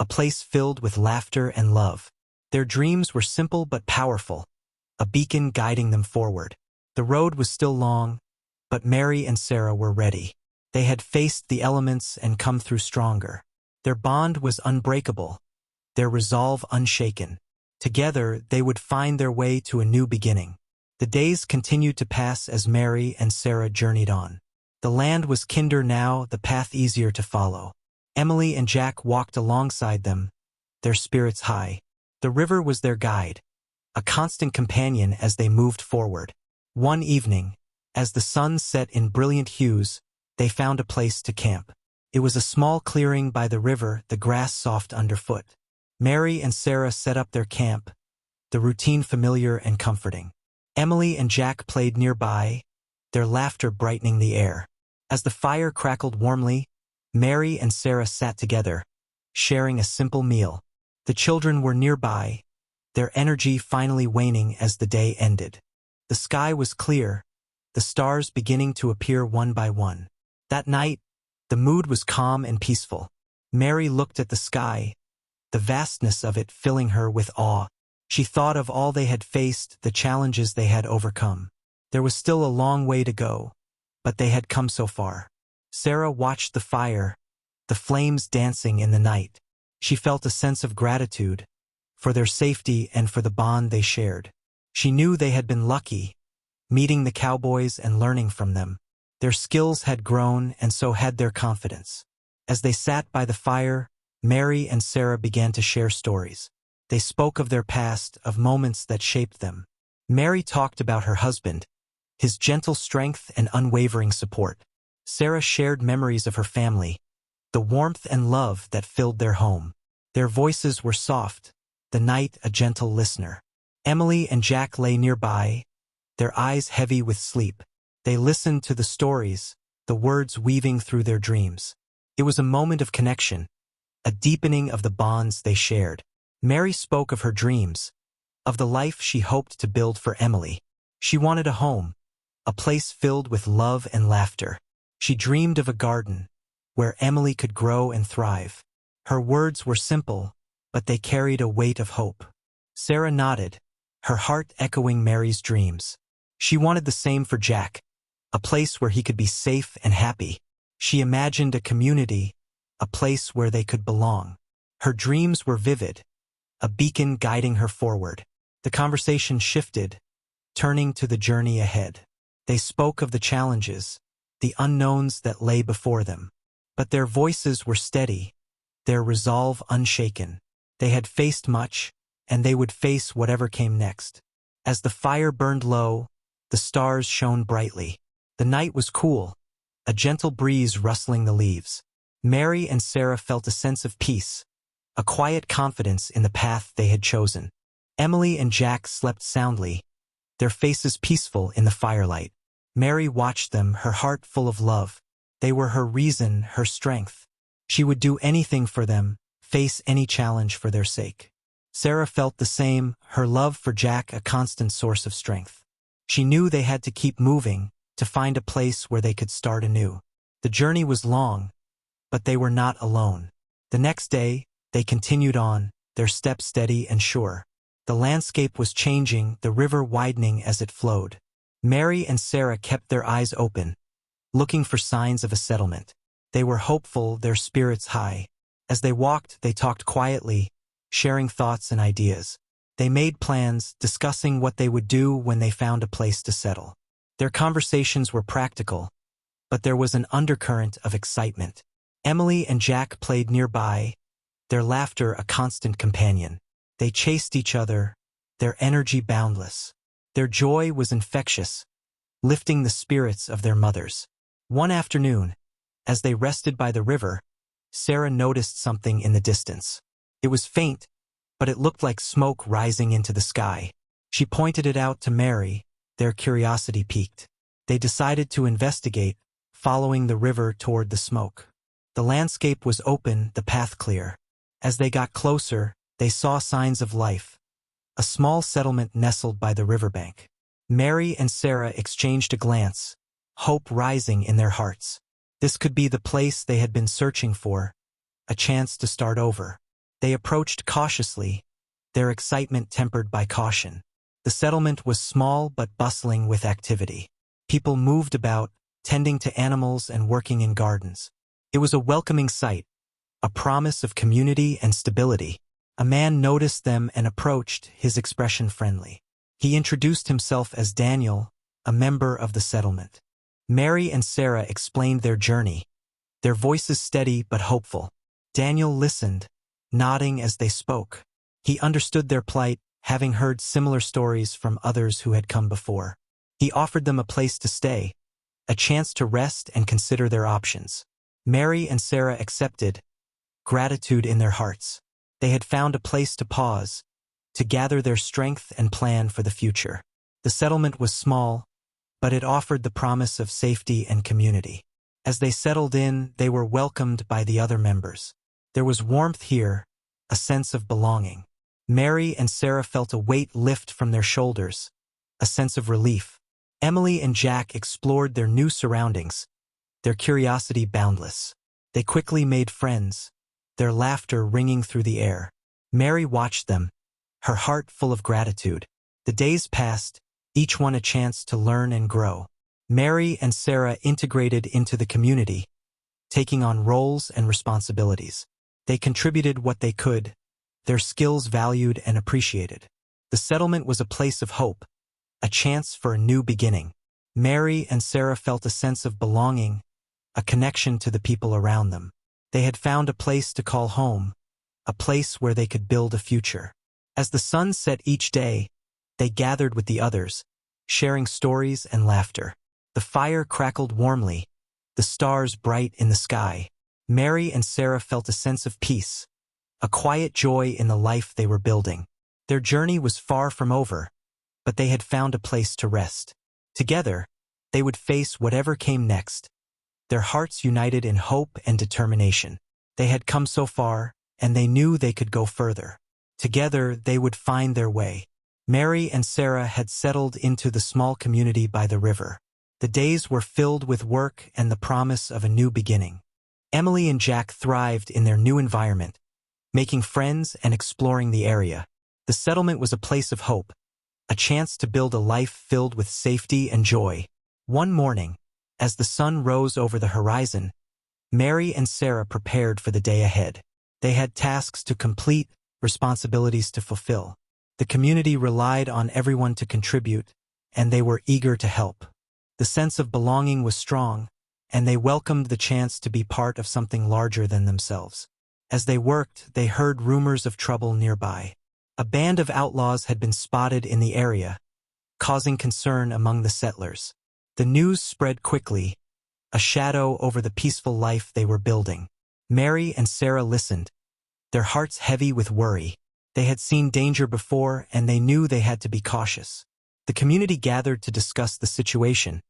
a place filled with laughter and love. Their dreams were simple but powerful, a beacon guiding them forward. The road was still long, but Mary and Sarah were ready. They had faced the elements and come through stronger. Their bond was unbreakable, their resolve unshaken. Together, they would find their way to a new beginning. The days continued to pass as Mary and Sarah journeyed on. The land was kinder now, the path easier to follow. Emily and Jack walked alongside them, their spirits high. The river was their guide, a constant companion as they moved forward. One evening, as the sun set in brilliant hues, they found a place to camp. It was a small clearing by the river, the grass soft underfoot. Mary and Sarah set up their camp, the routine familiar and comforting. Emily and Jack played nearby, their laughter brightening the air. As the fire crackled warmly, Mary and Sarah sat together, sharing a simple meal. The children were nearby, their energy finally waning as the day ended. The sky was clear, the stars beginning to appear one by one. That night, the mood was calm and peaceful. Mary looked at the sky, the vastness of it filling her with awe. She thought of all they had faced, the challenges they had overcome. There was still a long way to go, but they had come so far. Sarah watched the fire, the flames dancing in the night. She felt a sense of gratitude for their safety and for the bond they shared. She knew they had been lucky, meeting the Cowboys and learning from them. Their skills had grown and so had their confidence. As they sat by the fire, Mary and Sarah began to share stories. They spoke of their past, of moments that shaped them. Mary talked about her husband, his gentle strength and unwavering support. Sarah shared memories of her family, the warmth and love that filled their home. Their voices were soft, the night a gentle listener. Emily and Jack lay nearby, their eyes heavy with sleep. They listened to the stories, the words weaving through their dreams. It was a moment of connection, a deepening of the bonds they shared. Mary spoke of her dreams, of the life she hoped to build for Emily. She wanted a home, a place filled with love and laughter. She dreamed of a garden, where Emily could grow and thrive. Her words were simple, but they carried a weight of hope. Sarah nodded, her heart echoing Mary's dreams. She wanted the same for Jack, a place where he could be safe and happy. She imagined a community, a place where they could belong. Her dreams were vivid, a beacon guiding her forward. The conversation shifted, turning to the journey ahead. They spoke of the challenges, the unknowns that lay before them. But their voices were steady, their resolve unshaken. They had faced much, and they would face whatever came next. As the fire burned low, the stars shone brightly. The night was cool, a gentle breeze rustling the leaves. Mary and Sarah felt a sense of peace, a quiet confidence in the path they had chosen. Emily and Jack slept soundly, their faces peaceful in the firelight. Mary watched them, her heart full of love. They were her reason, her strength. She would do anything for them, face any challenge for their sake. Sarah felt the same, her love for Jack a constant source of strength. She knew they had to keep moving, to find a place where they could start anew. The journey was long, but they were not alone. The next day, they continued on, their steps steady and sure. The landscape was changing, the river widening as it flowed. Mary and Sarah kept their eyes open, looking for signs of a settlement. They were hopeful, their spirits high. As they walked, they talked quietly, sharing thoughts and ideas. They made plans, discussing what they would do when they found a place to settle. Their conversations were practical, but there was an undercurrent of excitement. Emily and Jack played nearby, their laughter a constant companion. They chased each other, their energy boundless. Their joy was infectious, lifting the spirits of their mothers. One afternoon, as they rested by the river, Sarah noticed something in the distance. It was faint, but it looked like smoke rising into the sky. She pointed it out to Mary, their curiosity piqued. They decided to investigate, following the river toward the smoke. The landscape was open, the path clear. As they got closer, they saw signs of life. A small settlement nestled by the riverbank. Mary and Sarah exchanged a glance, hope rising in their hearts. This could be the place they had been searching for, a chance to start over. They approached cautiously, their excitement tempered by caution. The settlement was small but bustling with activity. People moved about, tending to animals and working in gardens. It was a welcoming sight, a promise of community and stability. A man noticed them and approached, his expression friendly. He introduced himself as Daniel, a member of the settlement. Mary and Sarah explained their journey, their voices steady but hopeful. Daniel listened, nodding as they spoke. He understood their plight, having heard similar stories from others who had come before. He offered them a place to stay, a chance to rest and consider their options. Mary and Sarah accepted, gratitude in their hearts. They had found a place to pause, to gather their strength and plan for the future. The settlement was small, but it offered the promise of safety and community. As they settled in, they were welcomed by the other members. There was warmth here, a sense of belonging. Mary and Sarah felt a weight lift from their shoulders, a sense of relief. Emily and Jack explored their new surroundings, their curiosity boundless. They quickly made friends, their laughter ringing through the air. Mary watched them, her heart full of gratitude. The days passed, each one a chance to learn and grow. Mary and Sarah integrated into the community, taking on roles and responsibilities. They contributed what they could, their skills valued and appreciated. The settlement was a place of hope, a chance for a new beginning. Mary and Sarah felt a sense of belonging, a connection to the people around them. They had found a place to call home, a place where they could build a future. As the sun set each day, they gathered with the others, sharing stories and laughter. The fire crackled warmly, the stars bright in the sky. Mary and Sarah felt a sense of peace, a quiet joy in the life they were building. Their journey was far from over, but they had found a place to rest. Together, they would face whatever came next, their hearts united in hope and determination. They had come so far, and they knew they could go further. Together, they would find their way. Mary and Sarah had settled into the small community by the river. The days were filled with work and the promise of a new beginning. Emily and Jack thrived in their new environment, making friends and exploring the area. The settlement was a place of hope, a chance to build a life filled with safety and joy. One morning, as the sun rose over the horizon, Mary and Sarah prepared for the day ahead. They had tasks to complete, responsibilities to fulfill. The community relied on everyone to contribute, and they were eager to help. The sense of belonging was strong, and they welcomed the chance to be part of something larger than themselves. As they worked, they heard rumors of trouble nearby. A band of outlaws had been spotted in the area, causing concern among the settlers. The news spread quickly, a shadow over the peaceful life they were building. Mary and Sarah listened, their hearts heavy with worry. They had seen danger before, and they knew they had to be cautious. The community gathered to discuss the situation,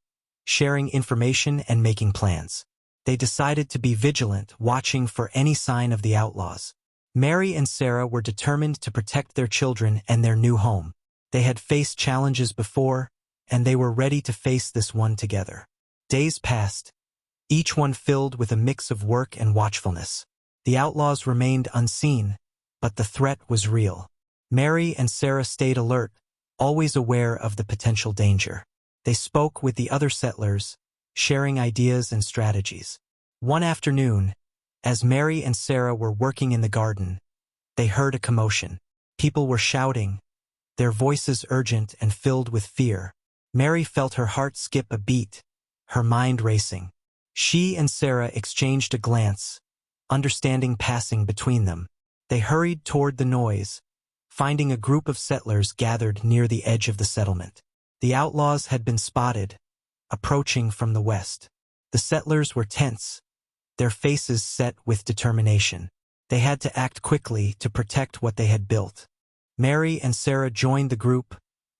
sharing information and making plans. They decided to be vigilant, watching for any sign of the outlaws. Mary and Sarah were determined to protect their children and their new home. They had faced challenges before, and they were ready to face this one together. Days passed, each one filled with a mix of work and watchfulness. The outlaws remained unseen, but the threat was real. Mary and Sarah stayed alert, always aware of the potential danger. They spoke with the other settlers, sharing ideas and strategies. One afternoon, as Mary and Sarah were working in the garden, they heard a commotion. People were shouting, their voices urgent and filled with fear. Mary felt her heart skip a beat, her mind racing. She and Sarah exchanged a glance, understanding passing between them. They hurried toward the noise, finding a group of settlers gathered near the edge of the settlement. The outlaws had been spotted, approaching from the west. The settlers were tense, their faces set with determination. They had to act quickly to protect what they had built. Mary and Sarah joined the group,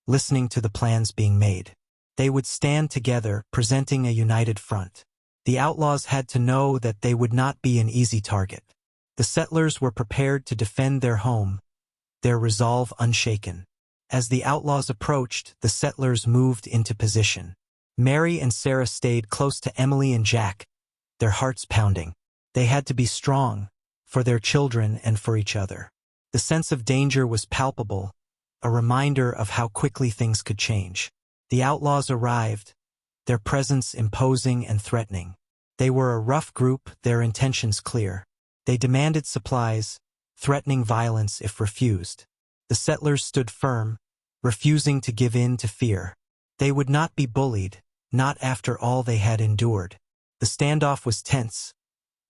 listening to the plans being made. They would stand together, presenting a united front. The outlaws had to know that they would not be an easy target. The settlers were prepared to defend their home, their resolve unshaken. As the outlaws approached, the settlers moved into position. Mary and Sarah stayed close to Emily and Jack, their hearts pounding. They had to be strong, for their children and for each other. The sense of danger was palpable, a reminder of how quickly things could change. The outlaws arrived, their presence imposing and threatening. They were a rough group, their intentions clear. They demanded supplies, threatening violence if refused. The settlers stood firm, refusing to give in to fear. They would not be bullied, not after all they had endured. The standoff was tense,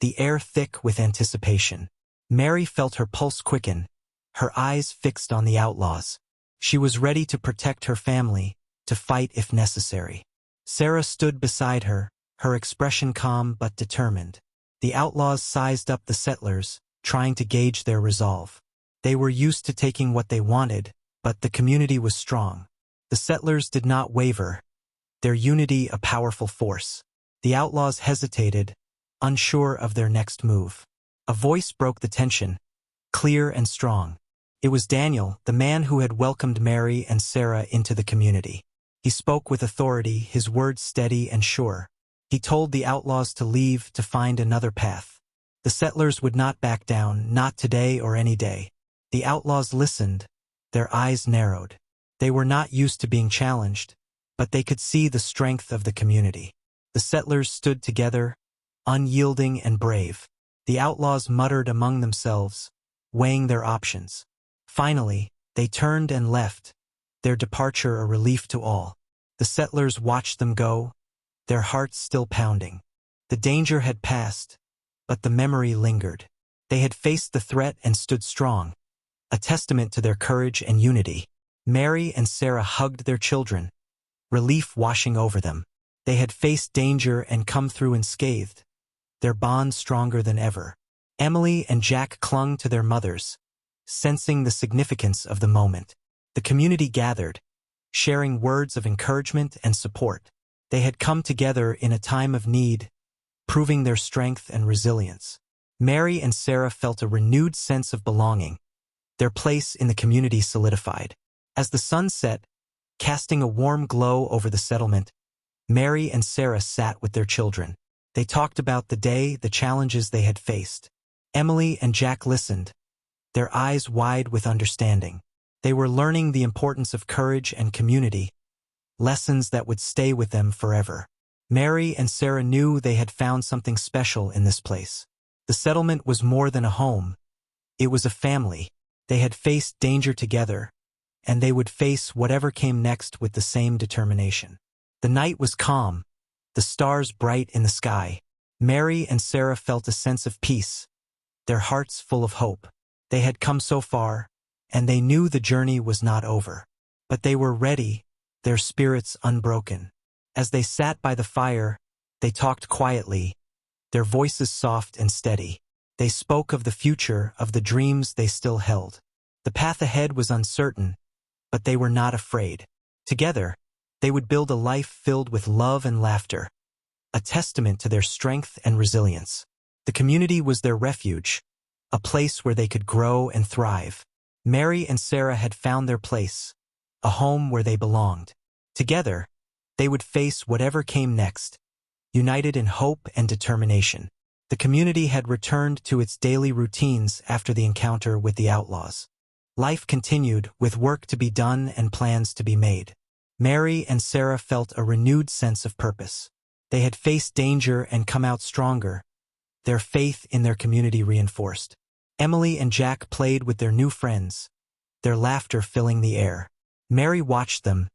the air thick with anticipation. Mary felt her pulse quicken, her eyes fixed on the outlaws. She was ready to protect her family, to fight if necessary. Sarah stood beside her, her expression calm but determined. The outlaws sized up the settlers, trying to gauge their resolve. They were used to taking what they wanted, but the community was strong. The settlers did not waver, their unity a powerful force. The outlaws hesitated, unsure of their next move. A voice broke the tension, clear and strong. It was Daniel, the man who had welcomed Mary and Sarah into the community. He spoke with authority, his words steady and sure. He told the outlaws to leave to find another path. The settlers would not back down, not today or any day. The outlaws listened, their eyes narrowed. They were not used to being challenged, but they could see the strength of the community. The settlers stood together, unyielding and brave. The outlaws muttered among themselves, weighing their options. Finally, they turned and left, their departure a relief to all. The settlers watched them go, their hearts still pounding. The danger had passed, but the memory lingered. They had faced the threat and stood strong, a testament to their courage and unity. Mary and Sarah hugged their children, relief washing over them. They had faced danger and come through unscathed, their bond stronger than ever. Emily and Jack clung to their mothers, sensing the significance of the moment. The community gathered, sharing words of encouragement and support. They had come together in a time of need, proving their strength and resilience. Mary and Sarah felt a renewed sense of belonging. Their place in the community solidified. As the sun set, casting a warm glow over the settlement, Mary and Sarah sat with their children. They talked about the day, the challenges they had faced. Emily and Jack listened, their eyes wide with understanding. They were learning the importance of courage and community, lessons that would stay with them forever. Mary and Sarah knew they had found something special in this place. The settlement was more than a home. It was a family. They had faced danger together, and they would face whatever came next with the same determination. The night was calm, the stars bright in the sky. Mary and Sarah felt a sense of peace, their hearts full of hope. They had come so far, and they knew the journey was not over. But they were ready, their spirits unbroken. As they sat by the fire, they talked quietly, their voices soft and steady. They spoke of the future, of the dreams they still held. The path ahead was uncertain, but they were not afraid. Together, they would build a life filled with love and laughter, a testament to their strength and resilience. The community was their refuge, a place where they could grow and thrive. Mary and Sarah had found their place, a home where they belonged. Together, they would face whatever came next, united in hope and determination. The community had returned to its daily routines after the encounter with the outlaws. Life continued, with work to be done and plans to be made. Mary and Sarah felt a renewed sense of purpose. They had faced danger and come out stronger, their faith in their community reinforced. Emily and Jack played with their new friends, their laughter filling the air. Mary watched them,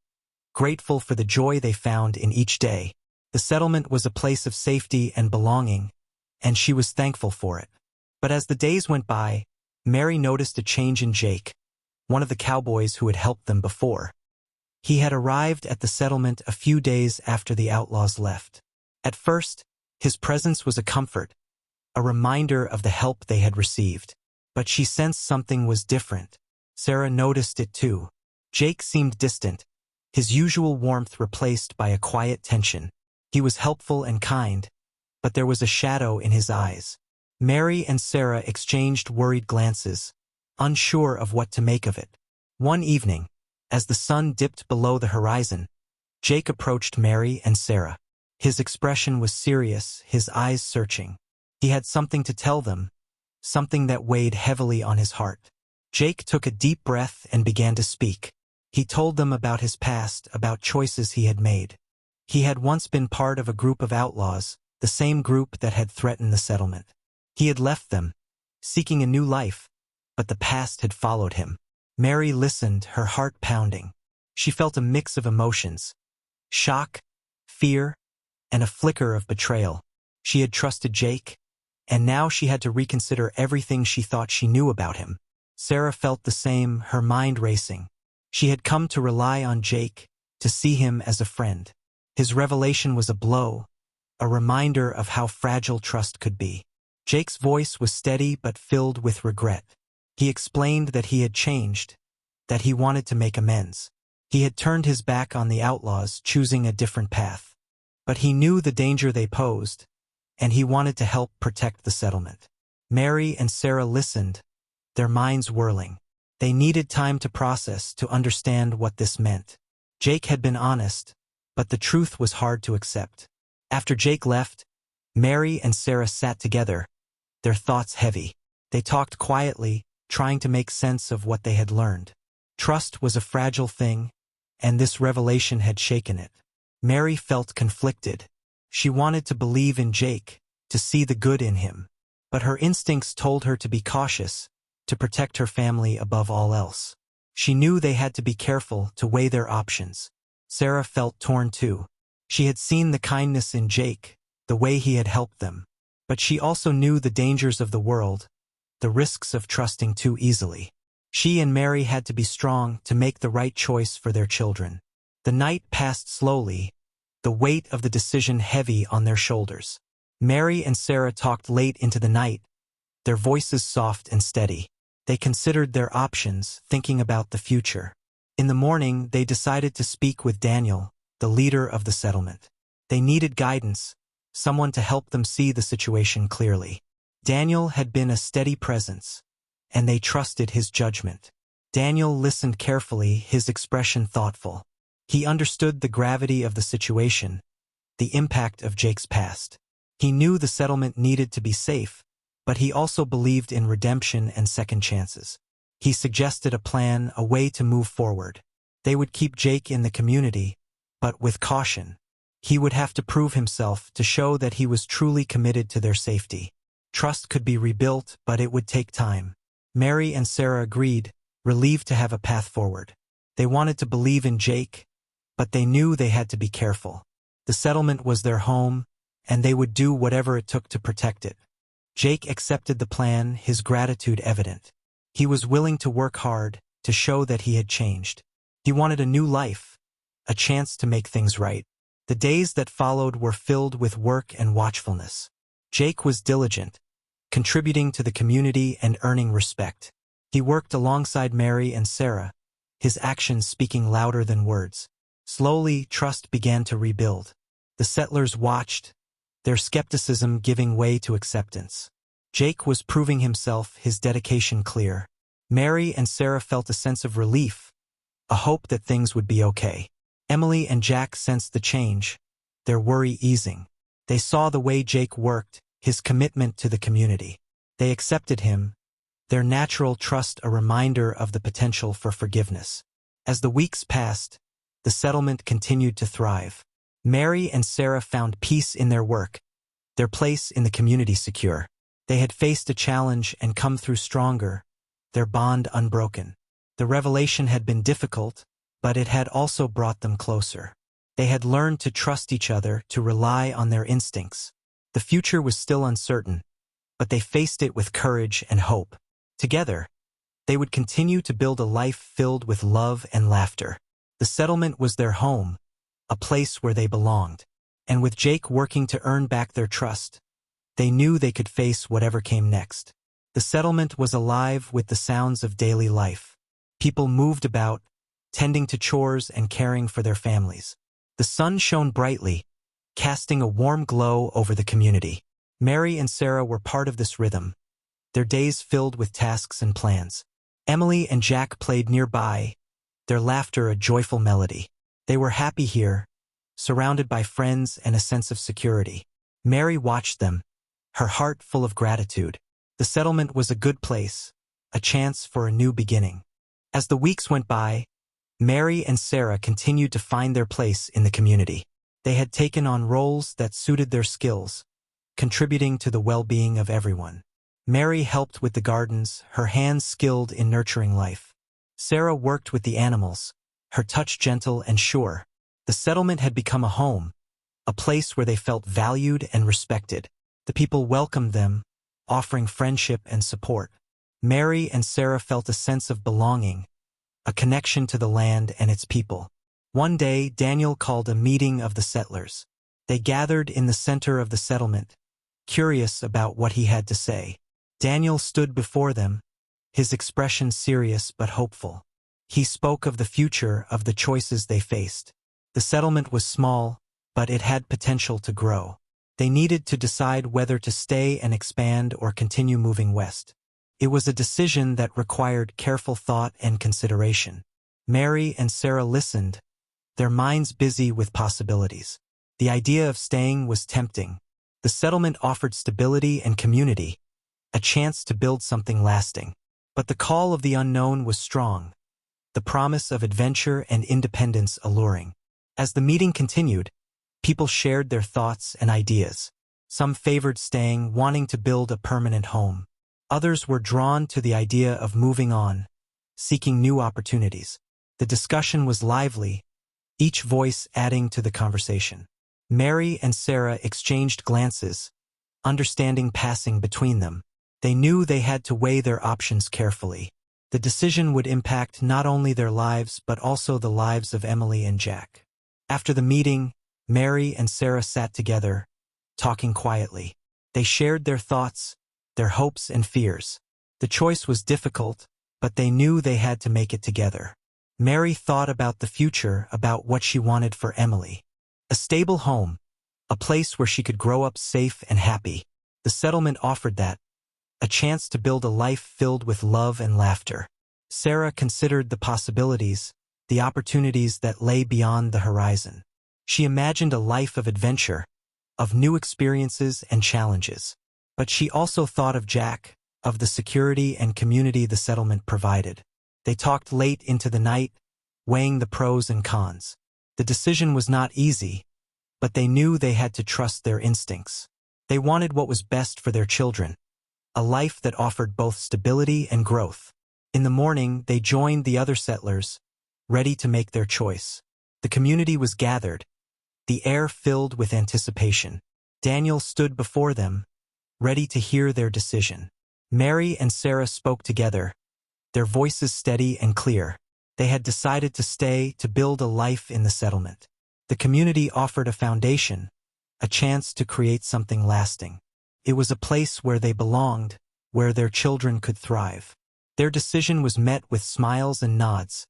grateful for the joy they found in each day. The settlement was a place of safety and belonging, and she was thankful for it. But as the days went by, Mary noticed a change in Jake, one of the cowboys who had helped them before. He had arrived at the settlement a few days after the outlaws left. At first, his presence was a comfort, a reminder of the help they had received. But she sensed something was different. Sarah noticed it too. Jake seemed distant, his usual warmth replaced by a quiet tension. He was helpful and kind, but there was a shadow in his eyes. Mary and Sarah exchanged worried glances, unsure of what to make of it. One evening, as the sun dipped below the horizon, Jake approached Mary and Sarah. His expression was serious, his eyes searching. He had something to tell them, something that weighed heavily on his heart. Jake took a deep breath and began to speak. He told them about his past, about choices he had made. He had once been part of a group of outlaws, the same group that had threatened the settlement. He had left them, seeking a new life, but the past had followed him. Mary listened, her heart pounding. She felt a mix of emotions: shock, fear, and a flicker of betrayal. She had trusted Jake, and now she had to reconsider everything she thought she knew about him. Sarah felt the same, her mind racing. She had come to rely on Jake, to see him as a friend. His revelation was a blow, a reminder of how fragile trust could be. Jake's voice was steady but filled with regret. He explained that he had changed, that he wanted to make amends. He had turned his back on the outlaws, choosing a different path. But he knew the danger they posed, and he wanted to help protect the settlement. Mary and Sarah listened, their minds whirling. They needed time to process, to understand what this meant. Jake had been honest, but the truth was hard to accept. After Jake left, Mary and Sarah sat together, their thoughts heavy. They talked quietly, trying to make sense of what they had learned. Trust was a fragile thing, and this revelation had shaken it. Mary felt conflicted. She wanted to believe in Jake, to see the good in him. But her instincts told her to be cautious, to protect her family above all else. She knew they had to be careful, to weigh their options. Sarah felt torn too. She had seen the kindness in Jake, the way he had helped them. But she also knew the dangers of the world, the risks of trusting too easily. She and Mary had to be strong to make the right choice for their children. The night passed slowly, the weight of the decision heavy on their shoulders. Mary and Sarah talked late into the night, their voices soft and steady. They considered their options, thinking about the future. In the morning, they decided to speak with Daniel, the leader of the settlement. They needed guidance, someone to help them see the situation clearly. Daniel had been a steady presence, and they trusted his judgment. Daniel listened carefully, his expression thoughtful. He understood the gravity of the situation, the impact of Jake's past. He knew the settlement needed to be safe, but he also believed in redemption and second chances. He suggested a plan, a way to move forward. They would keep Jake in the community, but with caution. He would have to prove himself to show that he was truly committed to their safety. Trust could be rebuilt, but it would take time. Mary and Sarah agreed, relieved to have a path forward. They wanted to believe in Jake, but they knew they had to be careful. The settlement was their home, and they would do whatever it took to protect it. Jake accepted the plan, his gratitude evident. He was willing to work hard, to show that he had changed. He wanted a new life, a chance to make things right. The days that followed were filled with work and watchfulness. Jake was diligent, contributing to the community and earning respect. He worked alongside Mary and Sarah, his actions speaking louder than words. Slowly, trust began to rebuild. The settlers watched, their skepticism giving way to acceptance. Jake was proving himself, his dedication clear. Mary and Sarah felt a sense of relief, a hope that things would be okay. Emily and Jack sensed the change, their worry easing. They saw the way Jake worked, his commitment to the community. They accepted him, their natural trust a reminder of the potential for forgiveness. As the weeks passed, the settlement continued to thrive. Mary and Sarah found peace in their work, their place in the community secure. They had faced a challenge and come through stronger, their bond unbroken. The revelation had been difficult, but it had also brought them closer. They had learned to trust each other, to rely on their instincts. The future was still uncertain, but they faced it with courage and hope. Together, they would continue to build a life filled with love and laughter. The settlement was their home, a place where they belonged. And with Jake working to earn back their trust, they knew they could face whatever came next. The settlement was alive with the sounds of daily life. People moved about, tending to chores and caring for their families. The sun shone brightly, casting a warm glow over the community. Mary and Sarah were part of this rhythm, their days filled with tasks and plans. Emily and Jack played nearby, their laughter a joyful melody. They were happy here, surrounded by friends and a sense of security. Mary watched them, her heart full of gratitude. The settlement was a good place, a chance for a new beginning. As the weeks went by, Mary and Sarah continued to find their place in the community. They had taken on roles that suited their skills, contributing to the well-being of everyone. Mary helped with the gardens, her hands skilled in nurturing life. Sarah worked with the animals, her touch gentle and sure. The settlement had become a home, a place where they felt valued and respected. The people welcomed them, offering friendship and support. Mary and Sarah felt a sense of belonging, a connection to the land and its people. One day, Daniel called a meeting of the settlers. They gathered in the center of the settlement, curious about what he had to say. Daniel stood before them, his expression serious but hopeful. He spoke of the future, of the choices they faced. The settlement was small, but it had potential to grow. They needed to decide whether to stay and expand or continue moving west. It was a decision that required careful thought and consideration. Mary and Sarah listened, their minds busy with possibilities. The idea of staying was tempting. The settlement offered stability and community, a chance to build something lasting. But the call of the unknown was strong, the promise of adventure and independence alluring. As the meeting continued, people shared their thoughts and ideas. Some favored staying, wanting to build a permanent home. Others were drawn to the idea of moving on, seeking new opportunities. The discussion was lively, each voice adding to the conversation. Mary and Sarah exchanged glances, understanding passing between them. They knew they had to weigh their options carefully. The decision would impact not only their lives but also the lives of Emily and Jack. After the meeting, Mary and Sarah sat together, talking quietly. They shared their thoughts, their hopes and fears. The choice was difficult, but they knew they had to make it together. Mary thought about the future, about what she wanted for Emily. A stable home, a place where she could grow up safe and happy. The settlement offered that, a chance to build a life filled with love and laughter. Sarah considered the possibilities, the opportunities that lay beyond the horizon. She imagined a life of adventure, of new experiences and challenges. But she also thought of Jack, of the security and community the settlement provided. They talked late into the night, weighing the pros and cons. The decision was not easy, but they knew they had to trust their instincts. They wanted what was best for their children, a life that offered both stability and growth. In the morning, they joined the other settlers, ready to make their choice. The community was gathered, the air filled with anticipation. Daniel stood before them, ready to hear their decision. Mary and Sarah spoke together, their voices steady and clear. They had decided to stay, to build a life in the settlement. The community offered a foundation, a chance to create something lasting. It was a place where they belonged, where their children could thrive. Their decision was met with smiles and nods,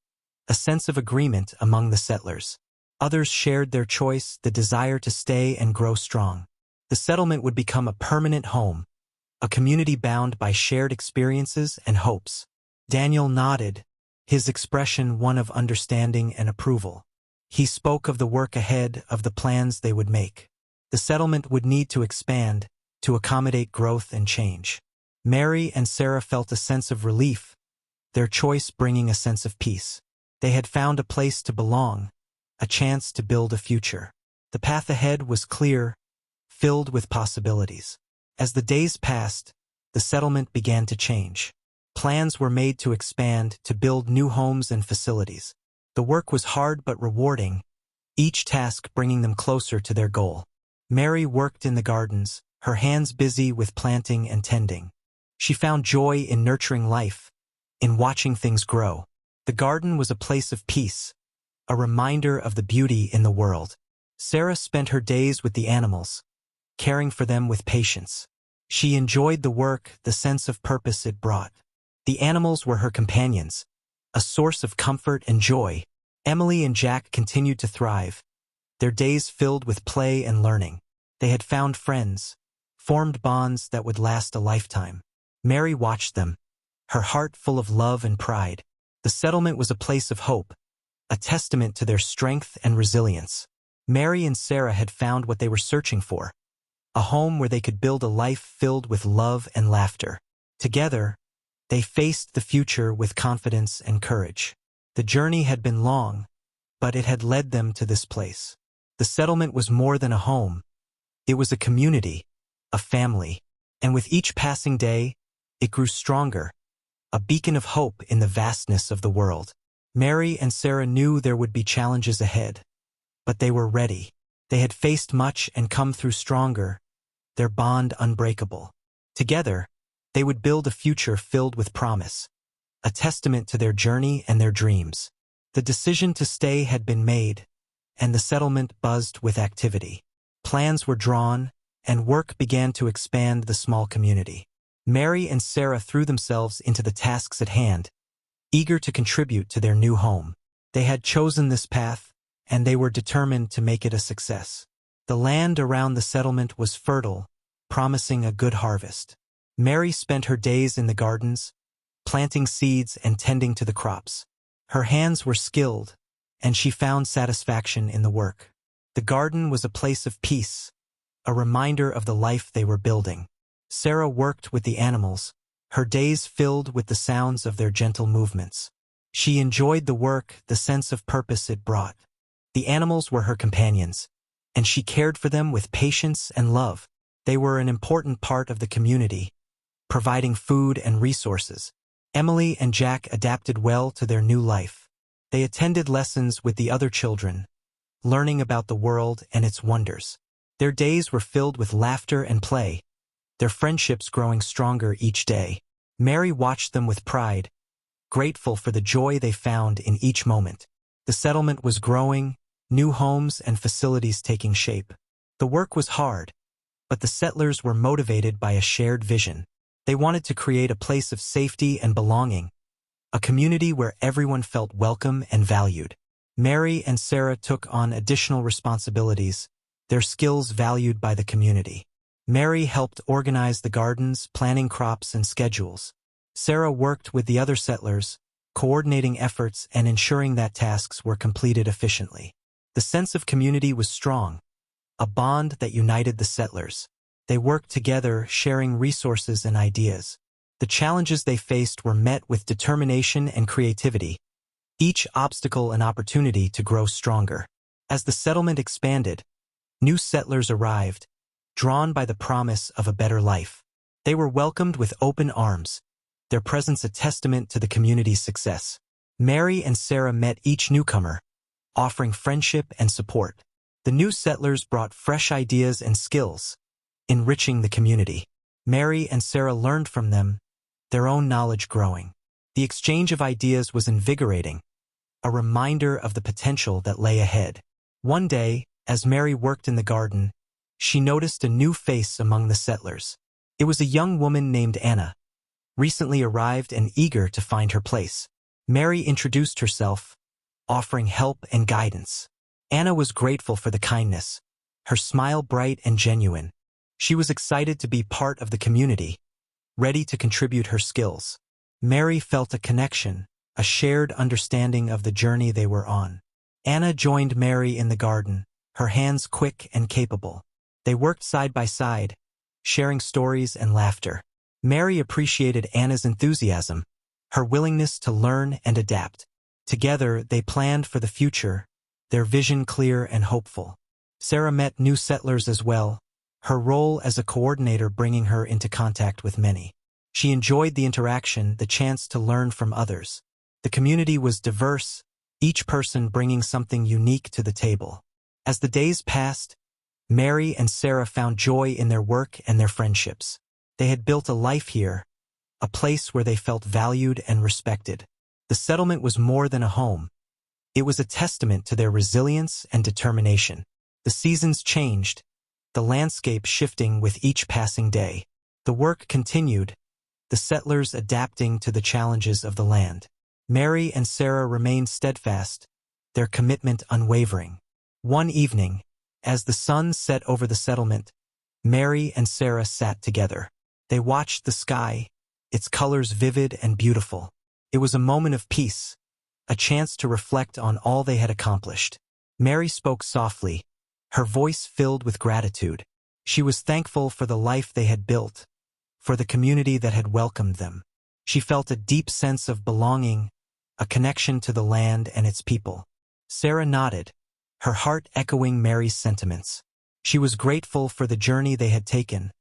a sense of agreement among the settlers. Others shared their choice, the desire to stay and grow strong. The settlement would become a permanent home, a community bound by shared experiences and hopes. Daniel nodded, his expression one of understanding and approval. He spoke of the work ahead, of the plans they would make. The settlement would need to expand, to accommodate growth and change. Mary and Sarah felt a sense of relief, their choice bringing a sense of peace. They had found a place to belong, a chance to build a future. The path ahead was clear, filled with possibilities. As the days passed, the settlement began to change. Plans were made to expand, to build new homes and facilities. The work was hard but rewarding, each task bringing them closer to their goal. Mary worked in the gardens, her hands busy with planting and tending. She found joy in nurturing life, in watching things grow. The garden was a place of peace, a reminder of the beauty in the world. Sarah spent her days with the animals, caring for them with patience. She enjoyed the work, the sense of purpose it brought. The animals were her companions, a source of comfort and joy. Emily and Jack continued to thrive, their days filled with play and learning. They had found friends, formed bonds that would last a lifetime. Mary watched them, her heart full of love and pride. The settlement was a place of hope, a testament to their strength and resilience. Mary and Sarah had found what they were searching for, a home where they could build a life filled with love and laughter. Together, they faced the future with confidence and courage. The journey had been long, but it had led them to this place. The settlement was more than a home. It was a community, a family, and with each passing day, it grew stronger, a beacon of hope in the vastness of the world. Mary and Sarah knew there would be challenges ahead, but they were ready. They had faced much and come through stronger, their bond unbreakable. Together, they would build a future filled with promise, a testament to their journey and their dreams. The decision to stay had been made, and the settlement buzzed with activity. Plans were drawn, and work began to expand the small community. Mary and Sarah threw themselves into the tasks at hand, eager to contribute to their new home. They had chosen this path, and they were determined to make it a success. The land around the settlement was fertile, promising a good harvest. Mary spent her days in the gardens, planting seeds and tending to the crops. Her hands were skilled, and she found satisfaction in the work. The garden was a place of peace, a reminder of the life they were building. Sarah worked with the animals, her days filled with the sounds of their gentle movements. She enjoyed the work, the sense of purpose it brought. The animals were her companions, and she cared for them with patience and love. They were an important part of the community, providing food and resources. Emily and Jack adapted well to their new life. They attended lessons with the other children, learning about the world and its wonders. Their days were filled with laughter and play, their friendships growing stronger each day. Mary watched them with pride, grateful for the joy they found in each moment. The settlement was growing, new homes and facilities taking shape. The work was hard, but the settlers were motivated by a shared vision. They wanted to create a place of safety and belonging, a community where everyone felt welcome and valued. Mary and Sarah took on additional responsibilities, their skills valued by the community. Mary helped organize the gardens, planning crops and schedules. Sarah worked with the other settlers, coordinating efforts and ensuring that tasks were completed efficiently. The sense of community was strong, a bond that united the settlers. They worked together, sharing resources and ideas. The challenges they faced were met with determination and creativity, each obstacle an opportunity to grow stronger. As the settlement expanded, new settlers arrived, drawn by the promise of a better life. They were welcomed with open arms, their presence a testament to the community's success. Mary and Sarah met each newcomer, offering friendship and support. The new settlers brought fresh ideas and skills, enriching the community. Mary and Sarah learned from them, their own knowledge growing. The exchange of ideas was invigorating, a reminder of the potential that lay ahead. One day, as Mary worked in the garden, she noticed a new face among the settlers. It was a young woman named Anna, recently arrived and eager to find her place. Mary introduced herself, offering help and guidance. Anna was grateful for the kindness, her smile bright and genuine. She was excited to be part of the community, ready to contribute her skills. Mary felt a connection, a shared understanding of the journey they were on. Anna joined Mary in the garden, her hands quick and capable. They worked side by side, sharing stories and laughter. Mary appreciated Anna's enthusiasm, her willingness to learn and adapt. Together, they planned for the future, their vision clear and hopeful. Sarah met new settlers as well, her role as a coordinator bringing her into contact with many. She enjoyed the interaction, the chance to learn from others. The community was diverse, each person bringing something unique to the table. As the days passed, Mary and Sarah found joy in their work and their friendships. They had built a life here, a place where they felt valued and respected. The settlement was more than a home. It was a testament to their resilience and determination. The seasons changed, the landscape shifting with each passing day. The work continued, the settlers adapting to the challenges of the land. Mary and Sarah remained steadfast, their commitment unwavering. One evening, as the sun set over the settlement, Mary and Sarah sat together. They watched the sky, its colors vivid and beautiful. It was a moment of peace, a chance to reflect on all they had accomplished. Mary spoke softly, her voice filled with gratitude. She was thankful for the life they had built, for the community that had welcomed them. She felt a deep sense of belonging, a connection to the land and its people. Sarah nodded, her heart echoing Mary's sentiments. She was grateful for the journey they had taken,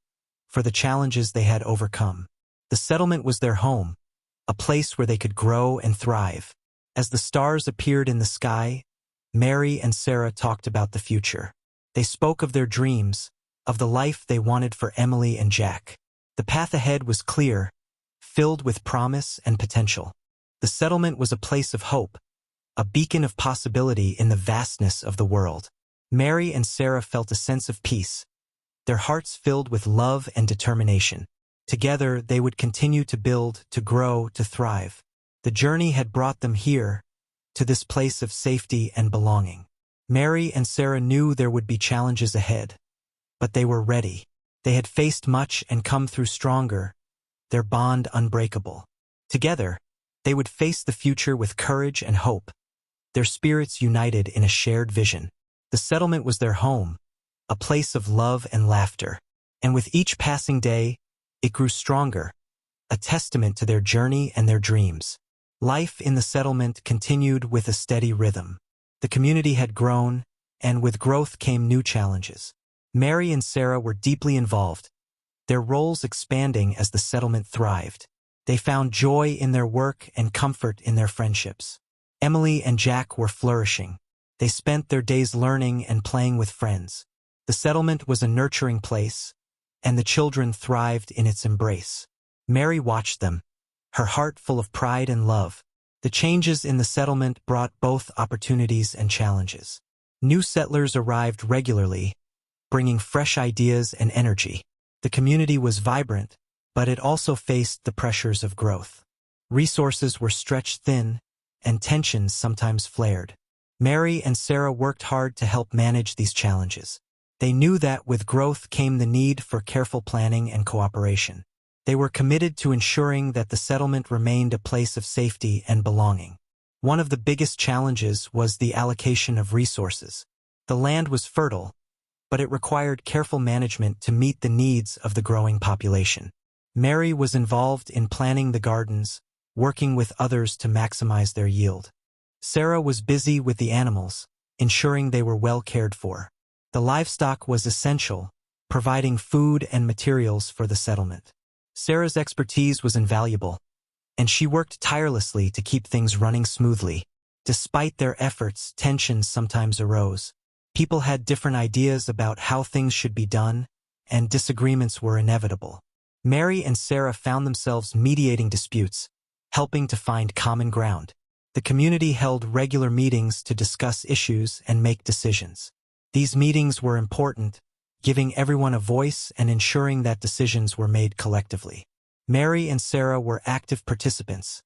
for the challenges they had overcome. The settlement was their home, a place where they could grow and thrive. As the stars appeared in the sky, Mary and Sarah talked about the future. They spoke of their dreams, of the life they wanted for Emily and Jack. The path ahead was clear, filled with promise and potential. The settlement was a place of hope, a beacon of possibility in the vastness of the world. Mary and Sarah felt a sense of peace, their hearts filled with love and determination. Together, they would continue to build, to grow, to thrive. The journey had brought them here, to this place of safety and belonging. Mary and Sarah knew there would be challenges ahead, but they were ready. They had faced much and come through stronger, their bond unbreakable. Together, they would face the future with courage and hope, their spirits united in a shared vision. The settlement was their home, a place of love and laughter. And with each passing day, it grew stronger, a testament to their journey and their dreams. Life in the settlement continued with a steady rhythm. The community had grown, and with growth came new challenges. Mary and Sarah were deeply involved, their roles expanding as the settlement thrived. They found joy in their work and comfort in their friendships. Emily and Jack were flourishing. They spent their days learning and playing with friends. The settlement was a nurturing place, and the children thrived in its embrace. Mary watched them, her heart full of pride and love. The changes in the settlement brought both opportunities and challenges. New settlers arrived regularly, bringing fresh ideas and energy. The community was vibrant, but it also faced the pressures of growth. Resources were stretched thin, and tensions sometimes flared. Mary and Sarah worked hard to help manage these challenges. They knew that with growth came the need for careful planning and cooperation. They were committed to ensuring that the settlement remained a place of safety and belonging. One of the biggest challenges was the allocation of resources. The land was fertile, but it required careful management to meet the needs of the growing population. Mary was involved in planning the gardens, working with others to maximize their yield. Sarah was busy with the animals, ensuring they were well cared for. The livestock was essential, providing food and materials for the settlement. Sarah's expertise was invaluable, and she worked tirelessly to keep things running smoothly. Despite their efforts, tensions sometimes arose. People had different ideas about how things should be done, and disagreements were inevitable. Mary and Sarah found themselves mediating disputes, helping to find common ground. The community held regular meetings to discuss issues and make decisions. These meetings were important, giving everyone a voice and ensuring that decisions were made collectively. Mary and Sarah were active participants,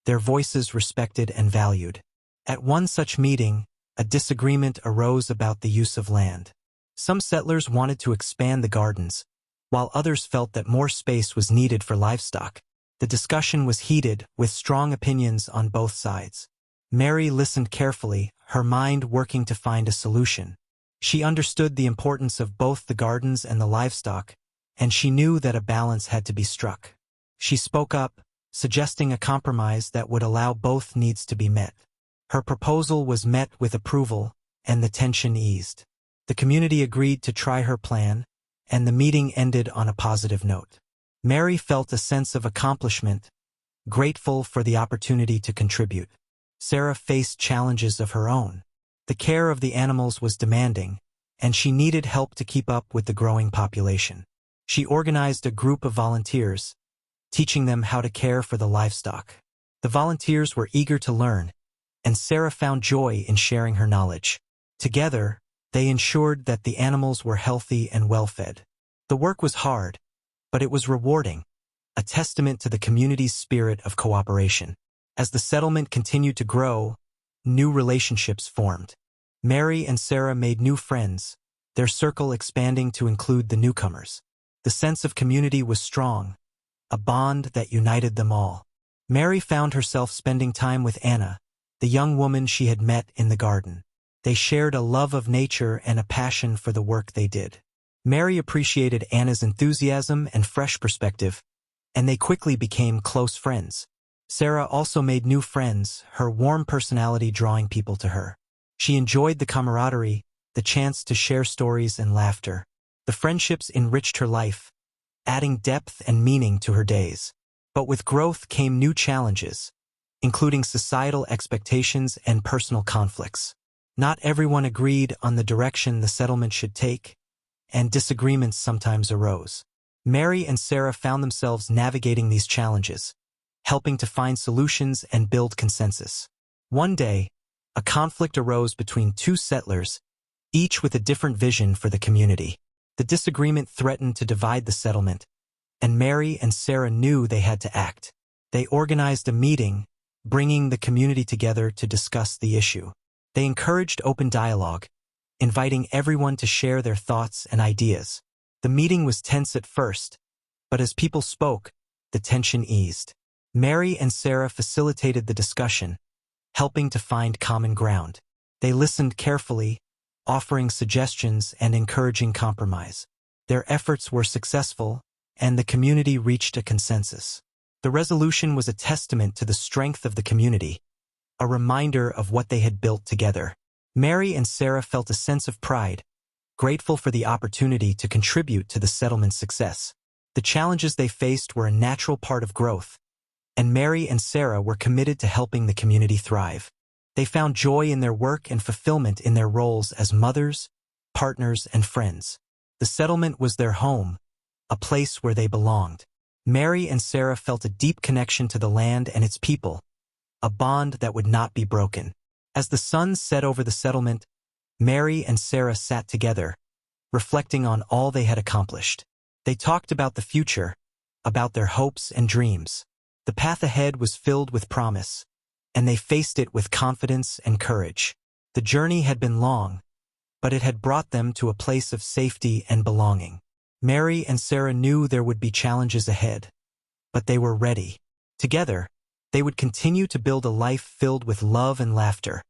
their voices respected and valued. At one such meeting, a disagreement arose about the use of land. Some settlers wanted to expand the gardens, while others felt that more space was needed for livestock. The discussion was heated, with strong opinions on both sides. Mary listened carefully, her mind working to find a solution. She understood the importance of both the gardens and the livestock, and she knew that a balance had to be struck. She spoke up, suggesting a compromise that would allow both needs to be met. Her proposal was met with approval, and the tension eased. The community agreed to try her plan, and the meeting ended on a positive note. Mary felt a sense of accomplishment, grateful for the opportunity to contribute. Sarah faced challenges of her own. The care of the animals was demanding, and she needed help to keep up with the growing population. She organized a group of volunteers, teaching them how to care for the livestock. The volunteers were eager to learn, and Sarah found joy in sharing her knowledge. Together, they ensured that the animals were healthy and well-fed. The work was hard, but it was rewarding, a testament to the community's spirit of cooperation. As the settlement continued to grow, new relationships formed. Mary and Sarah made new friends, their circle expanding to include the newcomers. The sense of community was strong, a bond that united them all. Mary found herself spending time with Anna, the young woman she had met in the garden. They shared a love of nature and a passion for the work they did. Mary appreciated Anna's enthusiasm and fresh perspective, and they quickly became close friends. Sarah also made new friends, her warm personality drawing people to her. She enjoyed the camaraderie, the chance to share stories and laughter. The friendships enriched her life, adding depth and meaning to her days. But with growth came new challenges, including societal expectations and personal conflicts. Not everyone agreed on the direction the settlement should take, and disagreements sometimes arose. Mary and Sarah found themselves navigating these challenges, helping to find solutions and build consensus. One day, a conflict arose between two settlers, each with a different vision for the community. The disagreement threatened to divide the settlement, and Mary and Sarah knew they had to act. They organized a meeting, bringing the community together to discuss the issue. They encouraged open dialogue, inviting everyone to share their thoughts and ideas. The meeting was tense at first, but as people spoke, the tension eased. Mary and Sarah facilitated the discussion, helping to find common ground. They listened carefully, offering suggestions and encouraging compromise. Their efforts were successful, and the community reached a consensus. The resolution was a testament to the strength of the community, a reminder of what they had built together. Mary and Sarah felt a sense of pride, grateful for the opportunity to contribute to the settlement's success. The challenges they faced were a natural part of growth, and Mary and Sarah were committed to helping the community thrive. They found joy in their work and fulfillment in their roles as mothers, partners, and friends. The settlement was their home, a place where they belonged. Mary and Sarah felt a deep connection to the land and its people, a bond that would not be broken. As the sun set over the settlement, Mary and Sarah sat together, reflecting on all they had accomplished. They talked about the future, about their hopes and dreams. The path ahead was filled with promise, and they faced it with confidence and courage. The journey had been long, but it had brought them to a place of safety and belonging. Mary and Sarah knew there would be challenges ahead, but they were ready. Together, they would continue to build a life filled with love and laughter,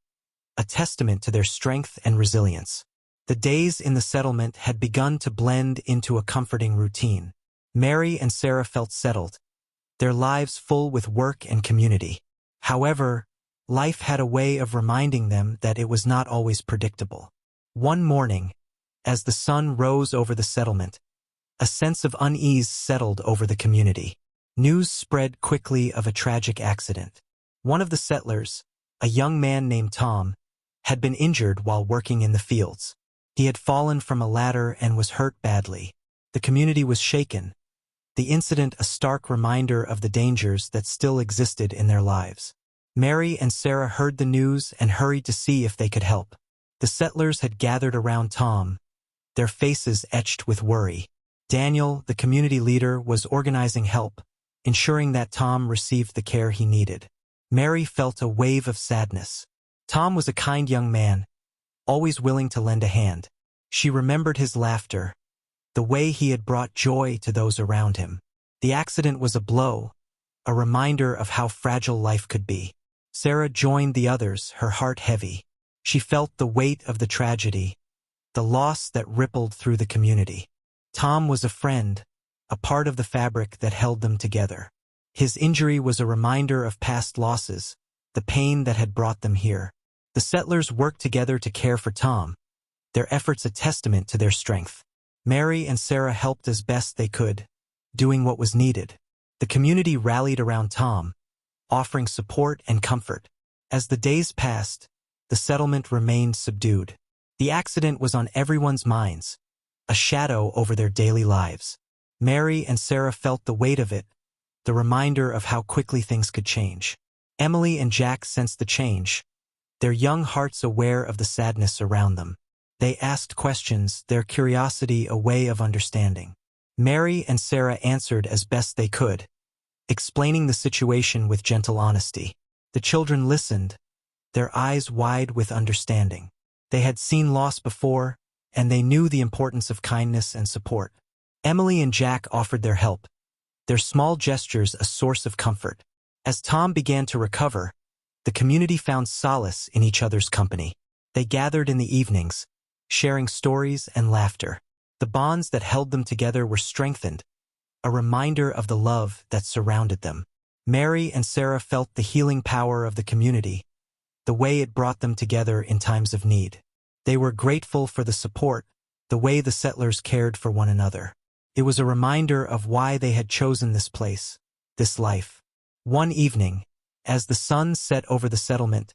a testament to their strength and resilience. The days in the settlement had begun to blend into a comforting routine. Mary and Sarah felt settled, their lives full with work and community. However, life had a way of reminding them that it was not always predictable. One morning, as the sun rose over the settlement, a sense of unease settled over the community. News spread quickly of a tragic accident. One of the settlers, a young man named Tom, had been injured while working in the fields. He had fallen from a ladder and was hurt badly. The community was shaken, the incident a stark reminder of the dangers that still existed in their lives. Mary and Sarah heard the news and hurried to see if they could help. The settlers had gathered around Tom, their faces etched with worry. Daniel, the community leader, was organizing help, ensuring that Tom received the care he needed. Mary felt a wave of sadness. Tom was a kind young man, always willing to lend a hand. She remembered his laughter, the way he had brought joy to those around him. The accident was a blow, a reminder of how fragile life could be. Sarah joined the others, her heart heavy. She felt the weight of the tragedy, the loss that rippled through the community. Tom was a friend, a part of the fabric that held them together. His injury was a reminder of past losses, the pain that had brought them here. The settlers worked together to care for Tom, their efforts a testament to their strength. Mary and Sarah helped as best they could, doing what was needed. The community rallied around Tom, offering support and comfort. As the days passed, the settlement remained subdued. The accident was on everyone's minds, a shadow over their daily lives. Mary and Sarah felt the weight of it, the reminder of how quickly things could change. Emily and Jack sensed the change, their young hearts aware of the sadness around them. They asked questions, their curiosity a way of understanding. Mary and Sarah answered as best they could, explaining the situation with gentle honesty. The children listened, their eyes wide with understanding. They had seen loss before, and they knew the importance of kindness and support. Emily and Jack offered their help, their small gestures a source of comfort. As Tom began to recover, the community found solace in each other's company. They gathered in the evenings, sharing stories and laughter. The bonds that held them together were strengthened, a reminder of the love that surrounded them. Mary and Sarah felt the healing power of the community, the way it brought them together in times of need. They were grateful for the support, the way the settlers cared for one another. It was a reminder of why they had chosen this place, this life. One evening, as the sun set over the settlement,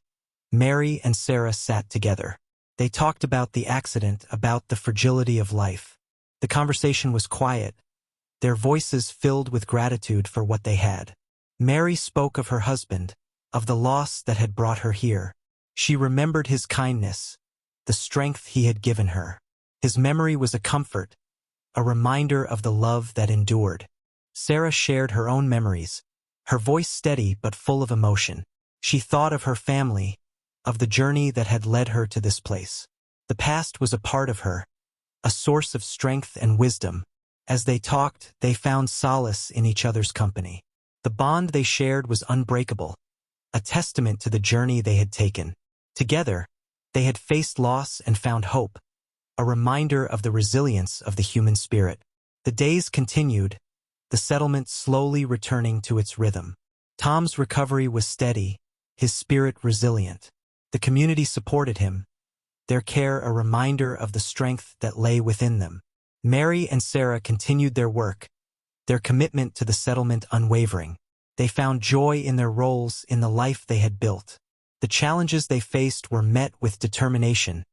Mary and Sarah sat together. They talked about the accident, about the fragility of life. The conversation was quiet, their voices filled with gratitude for what they had. Mary spoke of her husband, of the loss that had brought her here. She remembered his kindness, the strength he had given her. His memory was a comfort, a reminder of the love that endured. Sarah shared her own memories, her voice steady but full of emotion. She thought of her family, of the journey that had led her to this place. The past was a part of her, a source of strength and wisdom. As they talked, they found solace in each other's company. The bond they shared was unbreakable, a testament to the journey they had taken. Together, they had faced loss and found hope, a reminder of the resilience of the human spirit. The days continued, the settlement slowly returning to its rhythm. Tom's recovery was steady, his spirit resilient. The community supported him, their care a reminder of the strength that lay within them. Mary and Sarah continued their work, their commitment to the settlement unwavering. They found joy in their roles in the life they had built. The challenges they faced were met with determination,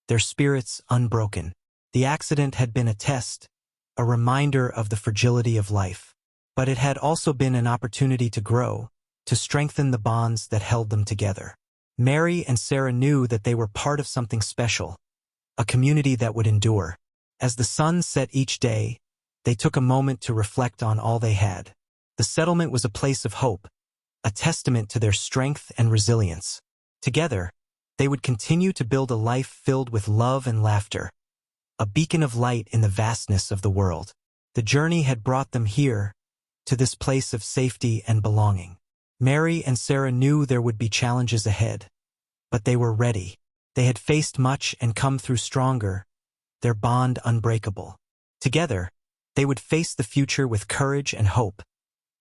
their spirits unbroken. The accident had been a test, a reminder of the fragility of life. But it had also been an opportunity to grow, to strengthen the bonds that held them together. Mary and Sarah knew that they were part of something special, a community that would endure. As the sun set each day, they took a moment to reflect on all they had. The settlement was a place of hope, a testament to their strength and resilience. Together, they would continue to build a life filled with love and laughter, a beacon of light in the vastness of the world. The journey had brought them here, to this place of safety and belonging. Mary and Sarah knew there would be challenges ahead, but they were ready. They had faced much and come through stronger, their bond unbreakable. Together, they would face the future with courage and hope,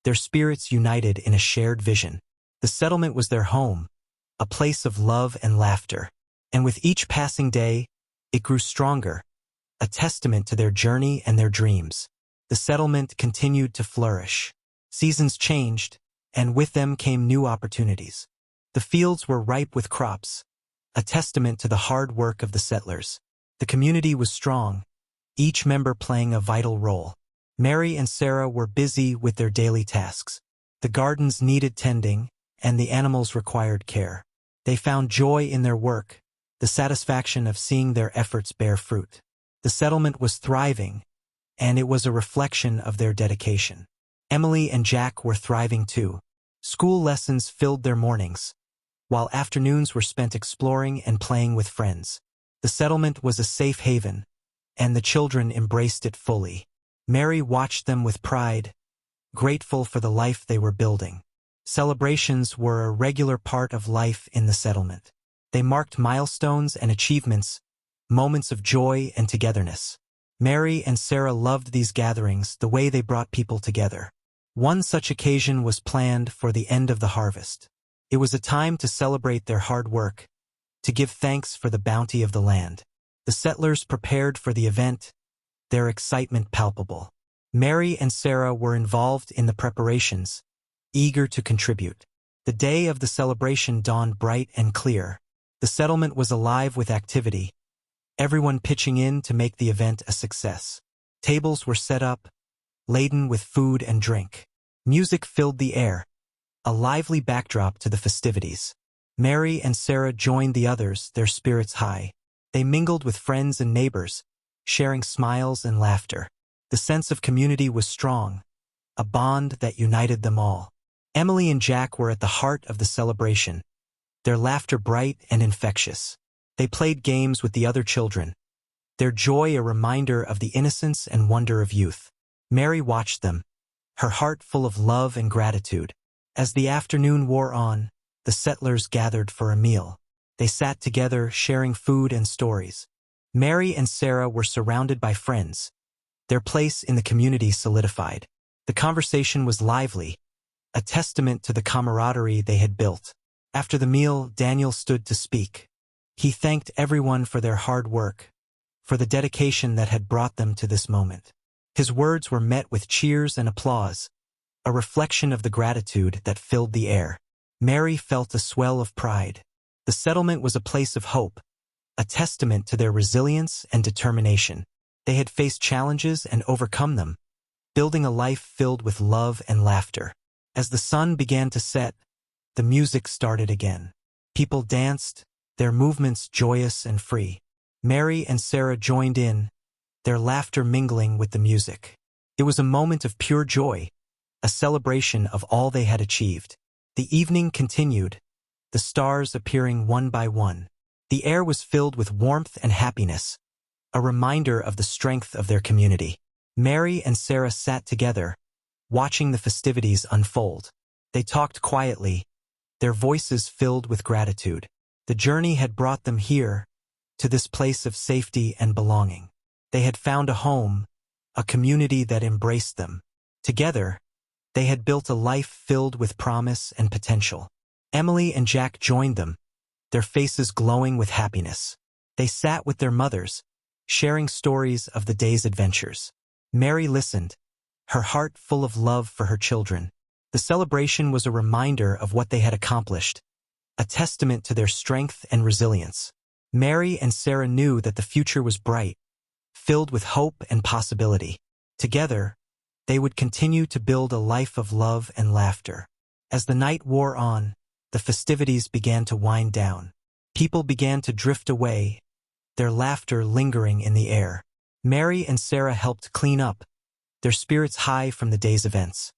their spirits united in a shared vision. The settlement was their home, a place of love and laughter. And with each passing day, it grew stronger, a testament to their journey and their dreams. The settlement continued to flourish. Seasons changed, and with them came new opportunities. The fields were ripe with crops, a testament to the hard work of the settlers. The community was strong, each member playing a vital role. Mary and Sarah were busy with their daily tasks. The gardens needed tending, and the animals required care. They found joy in their work, the satisfaction of seeing their efforts bear fruit. The settlement was thriving, and it was a reflection of their dedication. Emily and Jack were thriving too. School lessons filled their mornings, while afternoons were spent exploring and playing with friends. The settlement was a safe haven, and the children embraced it fully. Mary watched them with pride, grateful for the life they were building. Celebrations were a regular part of life in the settlement. They marked milestones and achievements, moments of joy and togetherness. Mary and Sarah loved these gatherings the way they brought people together. One such occasion was planned for the end of the harvest. It was a time to celebrate their hard work, to give thanks for the bounty of the land. The settlers prepared for the event, their excitement palpable. Mary and Sarah were involved in the preparations, eager to contribute. The day of the celebration dawned bright and clear. The settlement was alive with activity, everyone pitching in to make the event a success. Tables were set up, laden with food and drink. Music filled the air, a lively backdrop to the festivities. Mary and Sarah joined the others, their spirits high. They mingled with friends and neighbors, sharing smiles and laughter. The sense of community was strong, a bond that united them all. Emily and Jack were at the heart of the celebration, their laughter bright and infectious. They played games with the other children, their joy a reminder of the innocence and wonder of youth. Mary watched them, her heart full of love and gratitude. As the afternoon wore on, the settlers gathered for a meal. They sat together, sharing food and stories. Mary and Sarah were surrounded by friends, their place in the community solidified. The conversation was lively, a testament to the camaraderie they had built. After the meal, Daniel stood to speak. He thanked everyone for their hard work, for the dedication that had brought them to this moment. His words were met with cheers and applause, a reflection of the gratitude that filled the air. Mary felt a swell of pride. The settlement was a place of hope, a testament to their resilience and determination. They had faced challenges and overcome them, building a life filled with love and laughter. As the sun began to set, the music started again. People danced, their movements joyous and free. Mary and Sarah joined in, their laughter mingling with the music. It was a moment of pure joy, a celebration of all they had achieved. The evening continued, the stars appearing one by one. The air was filled with warmth and happiness, a reminder of the strength of their community. Mary and Sarah sat together, watching the festivities unfold. They talked quietly, their voices filled with gratitude. The journey had brought them here, to this place of safety and belonging. They had found a home, a community that embraced them. Together, they had built a life filled with promise and potential. Emily and Jack joined them, their faces glowing with happiness. They sat with their mothers, sharing stories of the day's adventures. Mary listened, her heart full of love for her children. The celebration was a reminder of what they had accomplished, a testament to their strength and resilience. Mary and Sarah knew that the future was bright, filled with hope and possibility. Together, they would continue to build a life of love and laughter. As the night wore on, the festivities began to wind down. People began to drift away, their laughter lingering in the air. Mary and Sarah helped clean up, their spirits high from the day's events.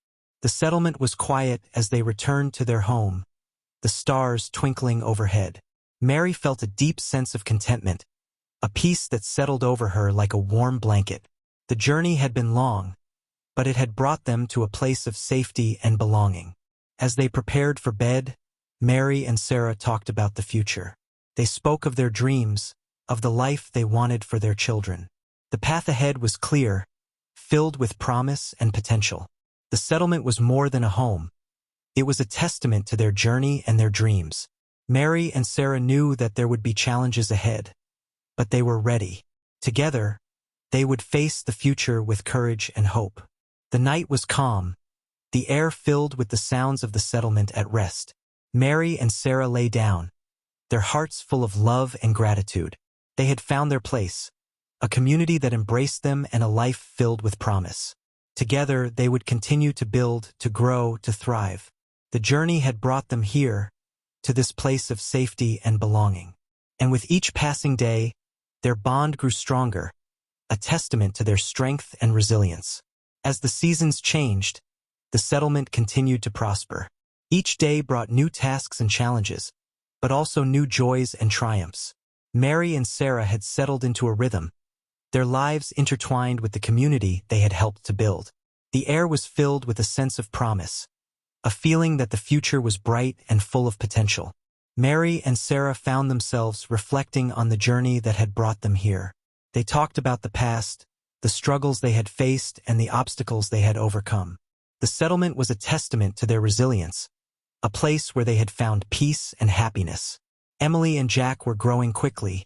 The settlement was quiet as they returned to their home, the stars twinkling overhead. Mary felt a deep sense of contentment, a peace that settled over her like a warm blanket. The journey had been long, but it had brought them to a place of safety and belonging. As they prepared for bed, Mary and Sarah talked about the future. They spoke of their dreams, of the life they wanted for their children. The path ahead was clear, filled with promise and potential. The settlement was more than a home. It was a testament to their journey and their dreams. Mary and Sarah knew that there would be challenges ahead, but they were ready. Together, they would face the future with courage and hope. The night was calm, the air filled with the sounds of the settlement at rest. Mary and Sarah lay down, their hearts full of love and gratitude. They had found their place, a community that embraced them and a life filled with promise. Together, they would continue to build, to grow, to thrive. The journey had brought them here, to this place of safety and belonging. And with each passing day, their bond grew stronger, a testament to their strength and resilience. As the seasons changed, the settlement continued to prosper. Each day brought new tasks and challenges, but also new joys and triumphs. Mary and Sarah had settled into a rhythm, their lives intertwined with the community they had helped to build. The air was filled with a sense of promise, a feeling that the future was bright and full of potential. Mary and Sarah found themselves reflecting on the journey that had brought them here. They talked about the past, the struggles they had faced, and the obstacles they had overcome. The settlement was a testament to their resilience, a place where they had found peace and happiness. Emily and Jack were growing quickly,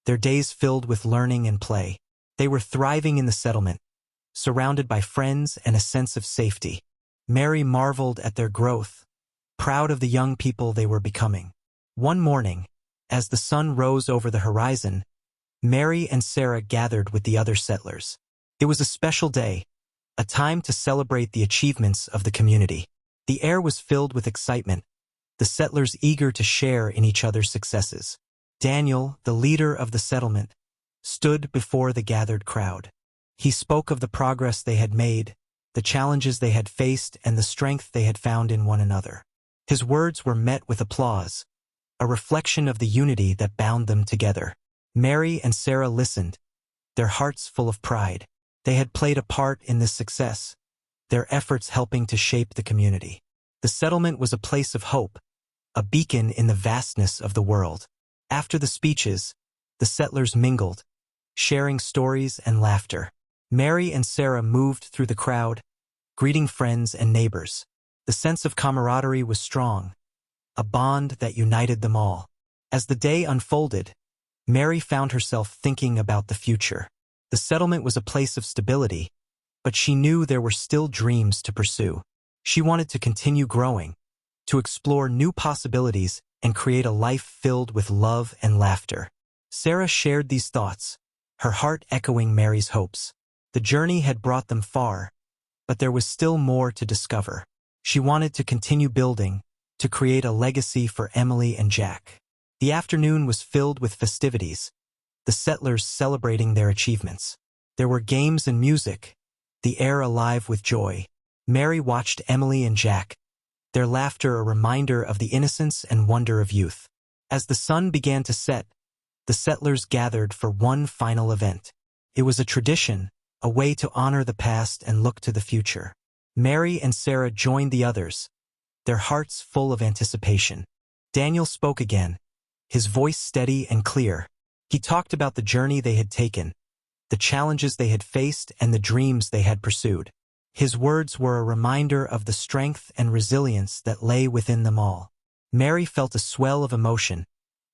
their days filled with learning and play. They were thriving in the settlement, surrounded by friends and a sense of safety. Mary marveled at their growth, proud of the young people they were becoming. One morning, as the sun rose over the horizon, Mary and Sarah gathered with the other settlers. It was a special day, a time to celebrate the achievements of the community. The air was filled with excitement, the settlers eager to share in each other's successes. Daniel, the leader of the settlement, stood before the gathered crowd. He spoke of the progress they had made, the challenges they had faced, and the strength they had found in one another. His words were met with applause, a reflection of the unity that bound them together. Mary and Sarah listened, their hearts full of pride. They had played a part in this success, their efforts helping to shape the community. The settlement was a place of hope, a beacon in the vastness of the world. After the speeches, the settlers mingled, sharing stories and laughter. Mary and Sarah moved through the crowd, greeting friends and neighbors. The sense of camaraderie was strong, a bond that united them all. As the day unfolded, Mary found herself thinking about the future. The settlement was a place of stability, but she knew there were still dreams to pursue. She wanted to continue growing, to explore new possibilities and create a life filled with love and laughter. Sarah shared these thoughts, her heart echoing Mary's hopes. The journey had brought them far, but there was still more to discover. She wanted to continue building, to create a legacy for Emily and Jack. The afternoon was filled with festivities, the settlers celebrating their achievements. There were games and music, the air alive with joy. Mary watched Emily and Jack, their laughter a reminder of the innocence and wonder of youth. As the sun began to set, the settlers gathered for one final event. It was a tradition, a way to honor the past and look to the future. Mary and Sarah joined the others, their hearts full of anticipation. Daniel spoke again, his voice steady and clear. He talked about the journey they had taken, the challenges they had faced, and the dreams they had pursued. His words were a reminder of the strength and resilience that lay within them all. Mary felt a swell of emotion,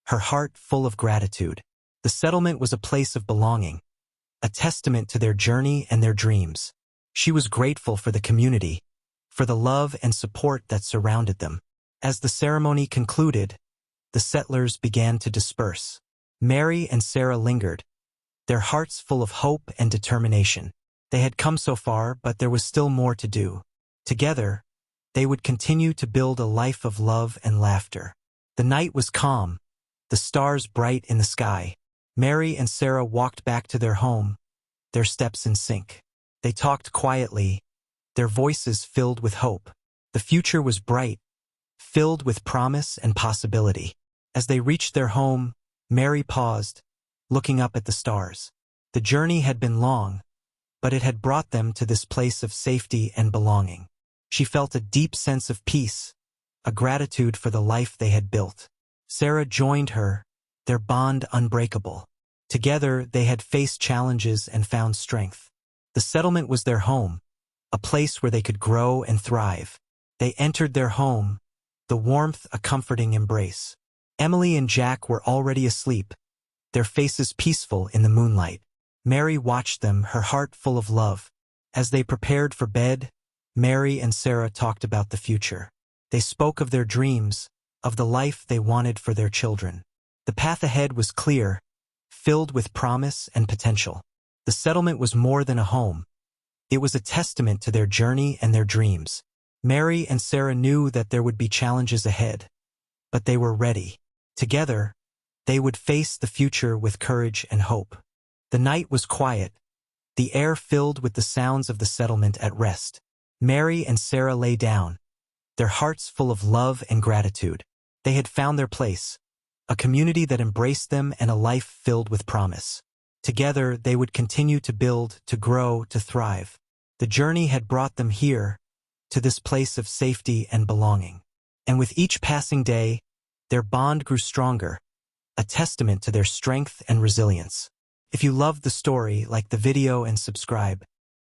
her heart full of gratitude. The settlement was a place of belonging, a testament to their journey and their dreams. She was grateful for the community, for the love and support that surrounded them. As the ceremony concluded, the settlers began to disperse. Mary and Sarah lingered, their hearts full of hope and determination. They had come so far, but there was still more to do. Together, they would continue to build a life of love and laughter. The night was calm, the stars bright in the sky. Mary and Sarah walked back to their home, their steps in sync. They talked quietly, their voices filled with hope. The future was bright, filled with promise and possibility. As they reached their home, Mary paused, looking up at the stars. The journey had been long, but it had brought them to this place of safety and belonging. She felt a deep sense of peace, a gratitude for the life they had built. Sarah joined her, their bond unbreakable. Together, they had faced challenges and found strength. The settlement was their home, a place where they could grow and thrive. They entered their home, the warmth a comforting embrace. Emily and Jack were already asleep, their faces peaceful in the moonlight. Mary watched them, her heart full of love. As they prepared for bed, Mary and Sarah talked about the future. They spoke of their dreams, of the life they wanted for their children. The path ahead was clear, filled with promise and potential. The settlement was more than a home. It was a testament to their journey and their dreams. Mary and Sarah knew that there would be challenges ahead, but they were ready. Together, they would face the future with courage and hope. The night was quiet, the air filled with the sounds of the settlement at rest. Mary and Sarah lay down, their hearts full of love and gratitude. They had found their place, a community that embraced them and a life filled with promise. Together, they would continue to build, to grow, to thrive. The journey had brought them here, to this place of safety and belonging. And with each passing day, their bond grew stronger, a testament to their strength and resilience. If you loved the story, like the video and subscribe.